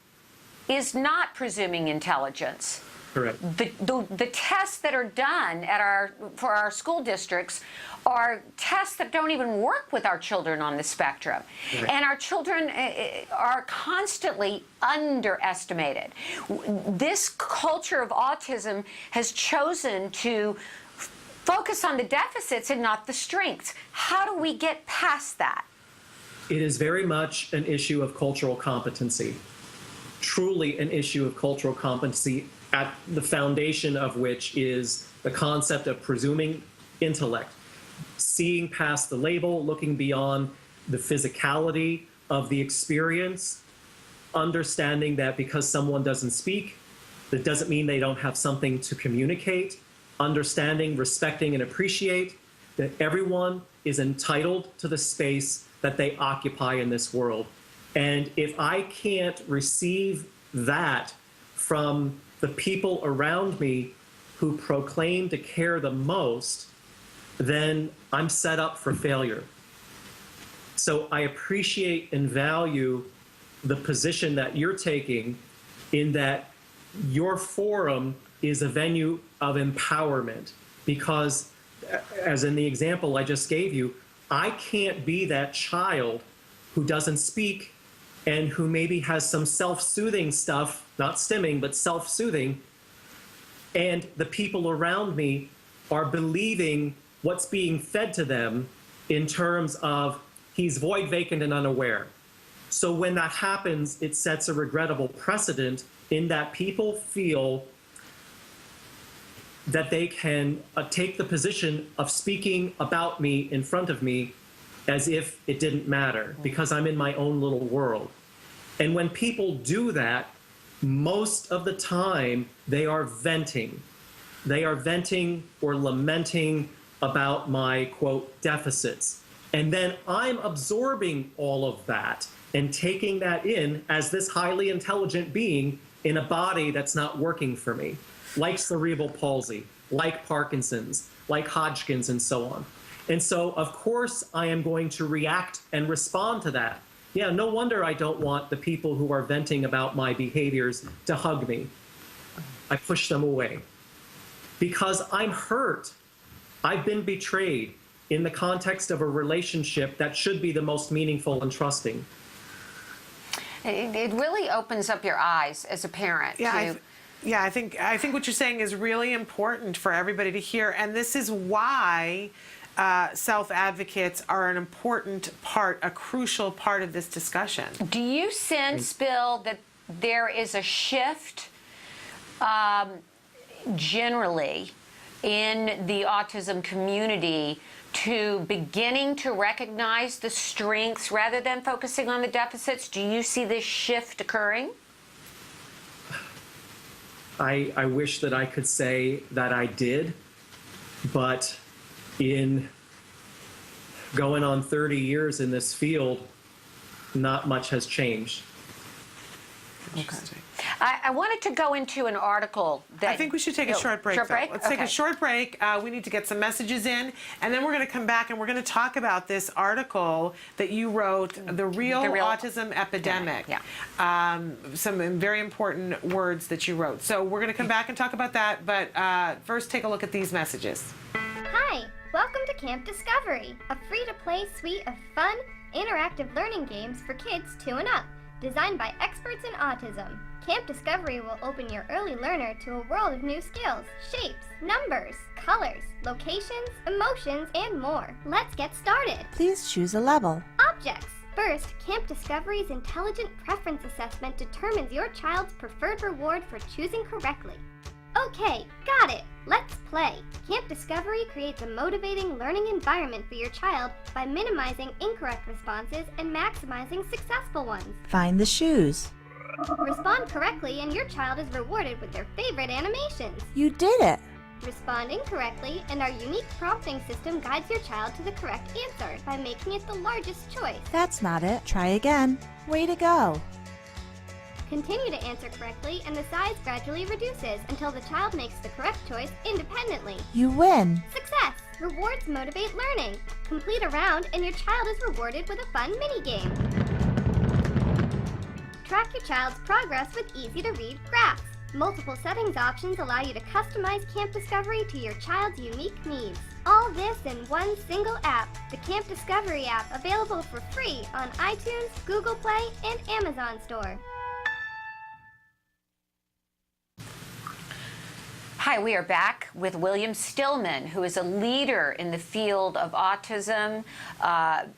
is not presuming intelligence. Correct. The tests that are done for our school districts are tests that don't even work with our children on the spectrum. Right. And our children are constantly underestimated. This culture of autism has chosen to focus on the deficits and not the strengths. How do we get past that? It is very much an issue of cultural competency. Truly an issue of cultural competency, at the foundation of which is the concept of presuming intellect, seeing past the label, looking beyond the physicality of the experience, understanding that because someone doesn't speak, that doesn't mean they don't have something to communicate, understanding, respecting, and appreciate that everyone is entitled to the space that they occupy in this world. And if I can't receive that from the people around me who proclaim to care the most, then I'm set up for failure. So I appreciate and value the position that you're taking in that your forum is a venue of empowerment, because as in the example I just gave you, I can't be that child who doesn't speak and who maybe has some self-soothing stuff, not stimming, but self-soothing, and the people around me are believing what's being fed to them in terms of he's void, vacant, and unaware. So when that happens, it sets a regrettable precedent in that people feel that they can take the position of speaking about me in front of me as if it didn't matter, because I'm in my own little world. And when people do that, most of the time they are venting. They are venting or lamenting about my, quote, deficits. And then I'm absorbing all of that and taking that in as this highly intelligent being in a body that's not working for me, like cerebral palsy, like Parkinson's, like Hodgkin's, and so on. And so, of course, I am going to react and respond to that. Yeah, no wonder I don't want the people who are venting about my behaviors to hug me. I push them away because I'm hurt. I've been betrayed in the context of a relationship that should be the most meaningful and trusting. It really opens up your eyes as a parent. Yeah, I think what you're saying is really important for everybody to hear, and this is why self-advocates are an important part, a crucial part of this discussion. Do you sense, Bill, that there is a shift generally in the autism community to beginning to recognize the strengths rather than focusing on the deficits? Do you see this shift occurring? I wish that I could say that I did, but in going on 30 years in this field, not much has changed. Okay. I wanted to go into an article that... I think we should take a short break. Let's take a short break. We need to get some messages in, and then we're going to come back and we're going to talk about this article that you wrote, The Real Autism Epidemic. Yeah. Some very important words that you wrote. So we're going to come back and talk about that, but first take a look at these messages. Hi, welcome to Camp Discovery, a free-to-play suite of fun, interactive learning games for kids 2 and up, designed by experts in autism. Camp Discovery will open your early learner to a world of new skills, shapes, numbers, colors, locations, emotions, and more. Let's get started. Please choose a level. Objects. First, Camp Discovery's Intelligent Preference Assessment determines your child's preferred reward for choosing correctly. Okay, got it. Let's play. Camp Discovery creates a motivating learning environment for your child by minimizing incorrect responses and maximizing successful ones. Find the shoes. Respond correctly and your child is rewarded with their favorite animations. You did it. Respond incorrectly and our unique prompting system guides your child to the correct answer by making it the largest choice. That's not it. Try again. Way to go. Continue to answer correctly and the size gradually reduces until the child makes the correct choice independently. You win. Success! Rewards motivate learning. Complete a round and your child is rewarded with a fun mini-game. Track your child's progress with easy-to-read graphs. Multiple settings options allow you to customize Camp Discovery to your child's unique needs. All this in one single app, the Camp Discovery app, available for free on iTunes, Google Play, and Amazon Store. Hi, we are back with William Stillman, who is a leader in the field of autism.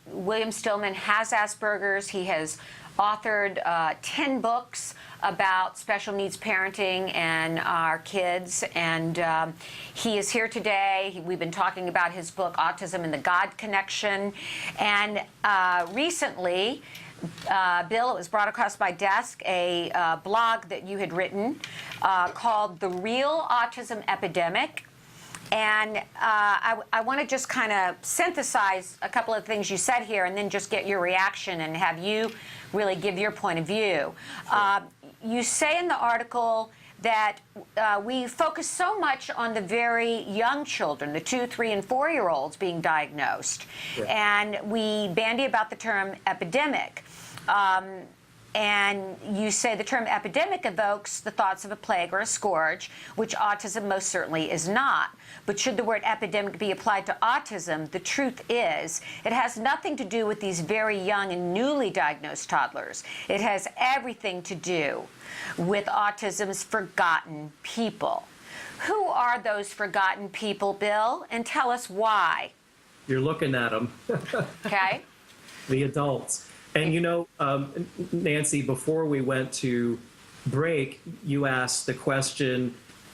William Stillman has Asperger's. He has authored 10 books about special needs parenting and our kids, and he is here today. We've been talking about his book, Autism and the God Connection, and recently, Bill, it was brought across my desk, a blog that you had written called The Real Autism Epidemic. And I want to just kind of synthesize a couple of things you said here and then just get your reaction and have you really give your point of view. Sure. You say in the article that we focus so much on the very young children, the 2, 3, and 4-year-olds being diagnosed, sure, and we bandy about the term epidemic. And you say the term epidemic evokes the thoughts of a plague or a scourge, which autism most certainly is not. But should the word epidemic be applied to autism, the truth is it has nothing to do with these very young and newly diagnosed toddlers. It has everything to do with autism's forgotten people. Who are those forgotten people, Bill? And tell us why. You're looking at them. Okay. The adults. And you know, Nancy, before we went to break, you asked the question,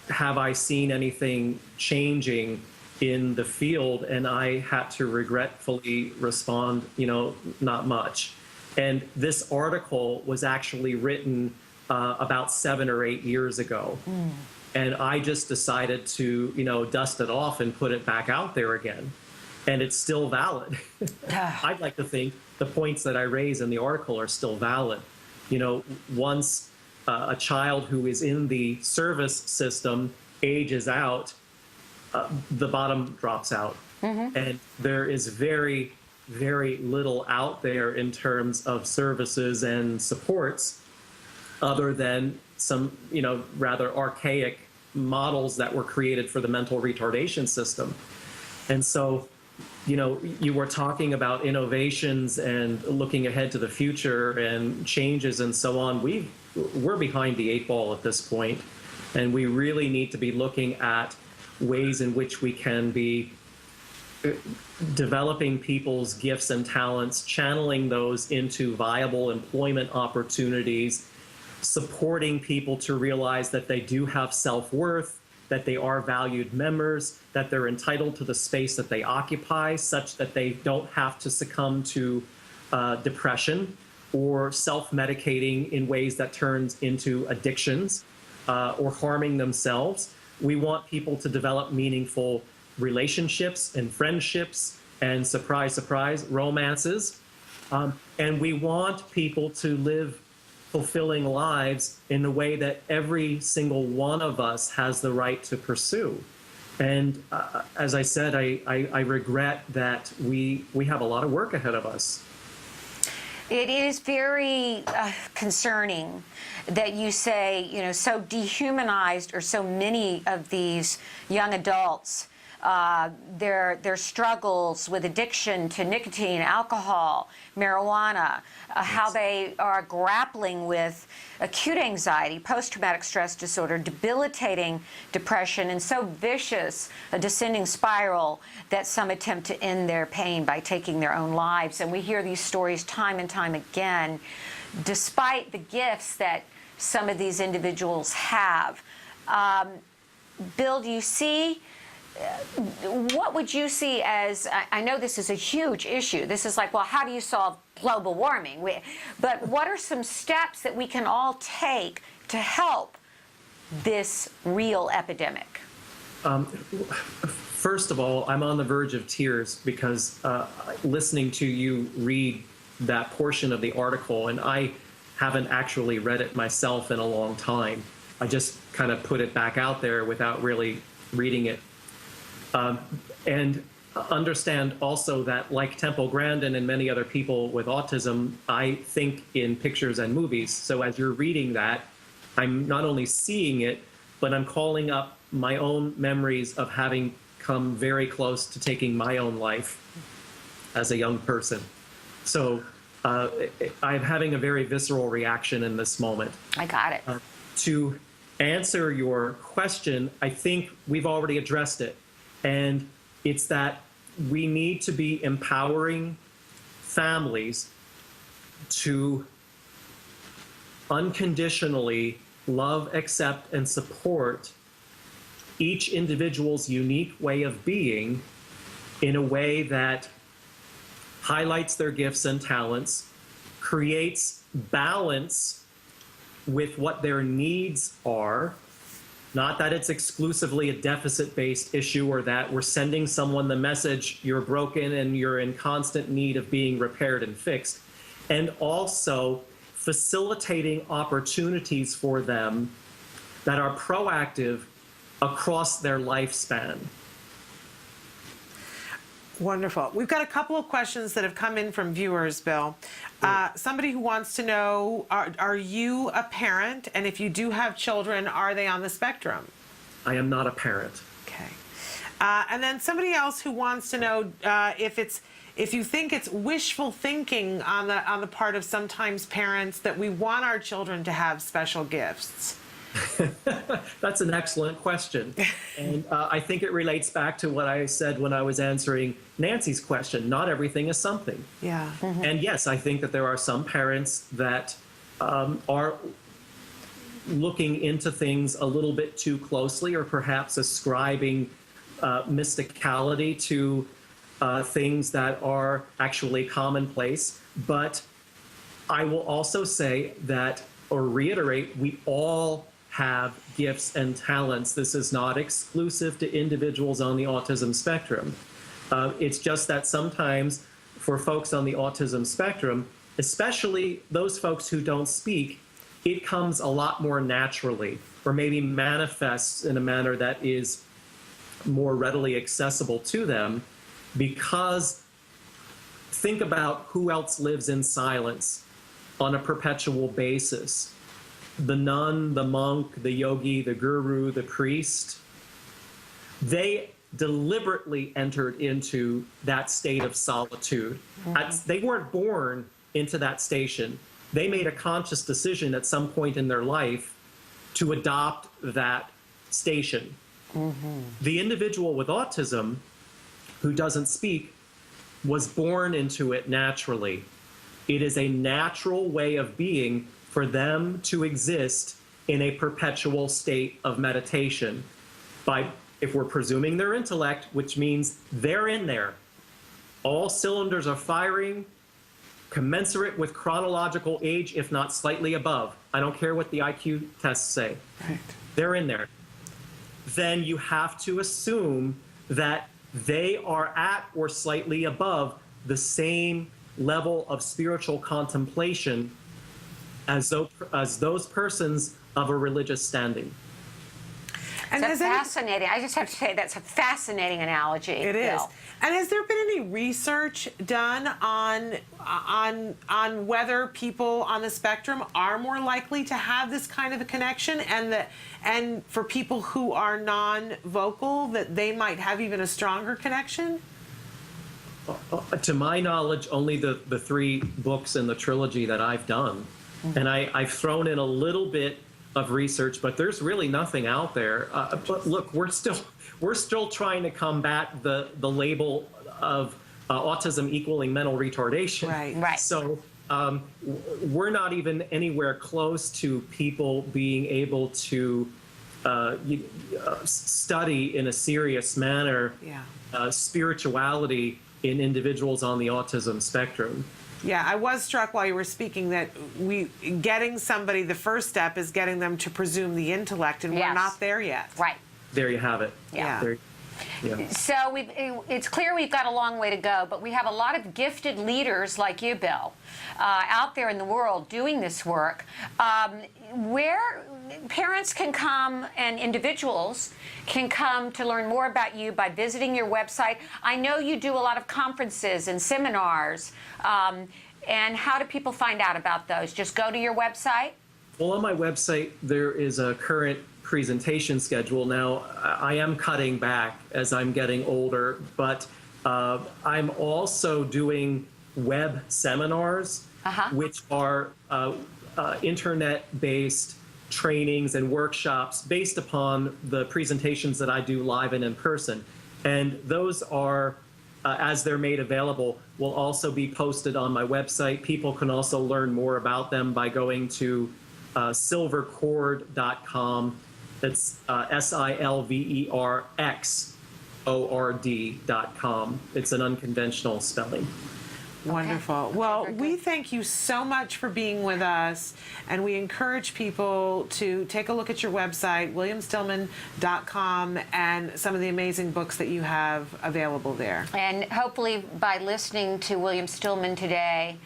have I seen anything changing in the field? And I had to regretfully respond, you know, not much. And this article was actually written about 7 or 8 years ago. And I just decided to, you know, dust it off and put it back out there again. And it's still valid. I'd like to think the points that I raise in the article are still valid. You know, once a child who is in the service system ages out, the bottom drops out. And there is very, very little out there in terms of services and supports other than some, you know, rather archaic models that were created for the mental retardation system. And so, you know, you were talking about innovations and looking ahead to the future and changes and so on. We're behind the 8 ball at this point, and we really need to be looking at ways in which we can be developing people's gifts and talents, channeling those into viable employment opportunities, supporting people to realize that they do have self-worth, that they are valued members, that they're entitled to the space that they occupy, such that they don't have to succumb to depression or self-medicating in ways that turns into addictions or harming themselves. We want people to develop meaningful relationships and friendships and, surprise, surprise, romances. And we want people to live fulfilling lives in the way that every single one of us has the right to pursue. And as I said, I regret that we have a lot of work ahead of us. It is very concerning that you say, you know, so dehumanized are so many of these young adults. Their struggles with addiction to nicotine, alcohol, marijuana, how they are grappling with acute anxiety, post-traumatic stress disorder, debilitating depression, and so vicious a descending spiral that some attempt to end their pain by taking their own lives. And we hear these stories time and time again, despite the gifts that some of these individuals have. Bill, do you see, what would you see as, I know this is a huge issue. This is like, well, how do you solve global warming? But what are some steps that we can all take to help this real epidemic? First of all, I'm on the verge of tears because listening to you read that portion of the article, and I haven't actually read it myself in a long time. I just kind of put it back out there without really reading it. And understand also that, like Temple Grandin and many other people with autism, I think in pictures and movies. So as you're reading that, I'm not only seeing it, but I'm calling up my own memories of having come very close to taking my own life as a young person. So I'm having a very visceral reaction in this moment. I got it. To answer your question, I think we've already addressed it. And it's that we need to be empowering families to unconditionally love, accept, and support each individual's unique way of being in a way that highlights their gifts and talents, creates balance with what their needs are. Not that it's exclusively a deficit-based issue or that we're sending someone the message you're broken and you're in constant need of being repaired and fixed. And also facilitating opportunities for them that are proactive across their lifespan. Wonderful. We've got a couple of questions that have come in from viewers, Bill. Somebody who wants to know, are you a parent? And if you do have children, are they on the spectrum? I am not a parent. Okay. And then somebody else who wants to know if you think it's wishful thinking on the part of sometimes parents that we want our children to have special gifts. That's an excellent question. And I think it relates back to what I said when I was answering Nancy's question. Not everything is something. Yeah. And yes, I think that there are some parents that are looking into things a little bit too closely, or perhaps ascribing mysticality to things that are actually commonplace. But I will also say that, or reiterate, we all have gifts and talents. This is not exclusive to individuals on the autism spectrum. It's just that sometimes for folks on the autism spectrum, especially those folks who don't speak, it comes a lot more naturally, or maybe manifests in a manner that is more readily accessible to them, because think about who else lives in silence on a perpetual basis. The nun, the monk, the yogi, the guru, the priest, they deliberately entered into that state of solitude. They weren't born into that station. They made a conscious decision at some point in their life to adopt that station. The individual with autism who doesn't speak was born into it naturally. It is a natural way of being for them to exist in a perpetual state of meditation. If we're presuming their intellect, which means they're in there, all cylinders are firing, commensurate with chronological age, if not slightly above. I don't care what the IQ tests say. Right. They're in there. Then you have to assume that they are at or slightly above the same level of spiritual contemplation as those persons of a religious standing. And that's fascinating. I just have to say that's a fascinating analogy. It is. And has there been any research done on whether people on the spectrum are more likely to have this kind of a connection, and for people who are non-vocal, that they might have even a stronger connection? To my knowledge, only the 3 books in the trilogy that I've done. And I've thrown in a little bit of research, but there's really nothing out there. But look, we're still trying to combat the label of autism equaling mental retardation. Right. So we're not even anywhere close to people being able to study in a serious manner spirituality in individuals on the autism spectrum. Yeah, I was struck while you were speaking that getting somebody, the first step is getting them to presume the intellect, and we're not there yet. Right. There you have it. Yeah. So it's clear we've got a long way to go, but we have a lot of gifted leaders like you, Bill, out there in the world doing this work, where parents can come and individuals can come to learn more about you by visiting your website. I know you do a lot of conferences and seminars, and how do people find out about those? Just go to your website? Well, on my website, there is a current presentation schedule. Now, I am cutting back as I'm getting older, but I'm also doing web seminars, which are internet-based trainings and workshops based upon the presentations that I do live and in person. And those are, as they're made available, will also be posted on my website. People can also learn more about them by going to silvercord.com. It's silverxord.com. It's an unconventional spelling. Wonderful. Well, we thank you so much for being with us, and we encourage people to take a look at your website, williamstillman.com, and some of the amazing books that you have available there. And hopefully by listening to William Stillman today,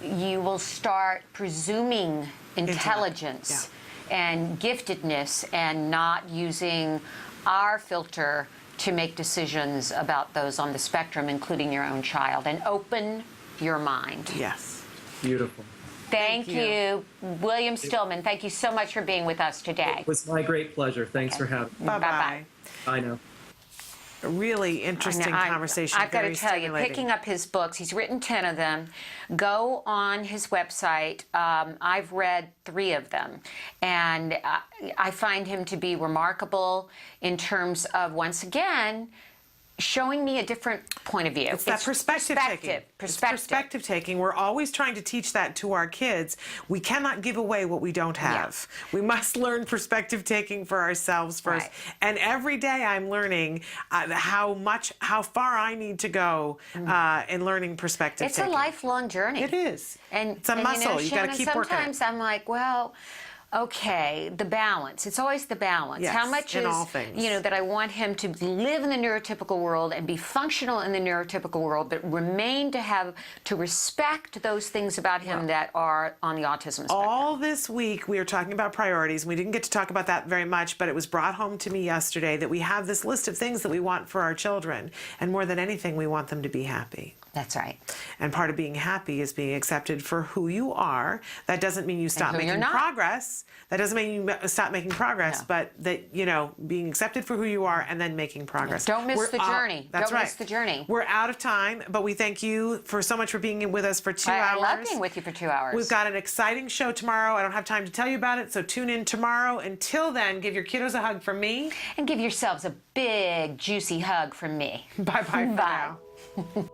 you will start presuming intelligence and giftedness and not using our filter to make decisions about those on the spectrum, including your own child, and open your mind. Yes. Beautiful. Thank you, William Stillman. Thank you so much for being with us today. It was my great pleasure. Thanks for having me. Bye-bye. Bye now. A really interesting conversation. I've got to very tell you, stimulating. picking up his books, he's written 10 of them. Go on his website. I've read 3 of them. And I find him to be remarkable in terms of, once again, showing me a different point of view. It's that perspective taking. Perspective taking. We're always trying to teach that to our kids. We cannot give away what we don't have. Yeah. We must learn perspective taking for ourselves first. Right. And every day I'm learning how far I need to go in learning perspective taking. It's a lifelong journey. It is. And it's a muscle. You got to keep working it. Sometimes I'm like, well, okay, the balance. It's always the balance. Yes, how much in is, all things. That I want him to live in the neurotypical world and be functional in the neurotypical world, but remain to respect those things about him that are on the autism spectrum. All this week we are talking about priorities. We didn't get to talk about that very much, but it was brought home to me yesterday that we have this list of things that we want for our children. And more than anything, we want them to be happy. That's right. And part of being happy is being accepted for who you are. That doesn't mean you stop making progress. That doesn't mean you stop making progress, but that, being accepted for who you are and then making progress. Don't miss the journey. That's right. Don't miss the journey. We're out of time, but we thank you for so much for being with us for 2 hours. I love being with you for 2 hours. We've got an exciting show tomorrow. I don't have time to tell you about it, so tune in tomorrow. Until then, give your kiddos a hug from me. And give yourselves a big, juicy hug from me. Bye-bye for now.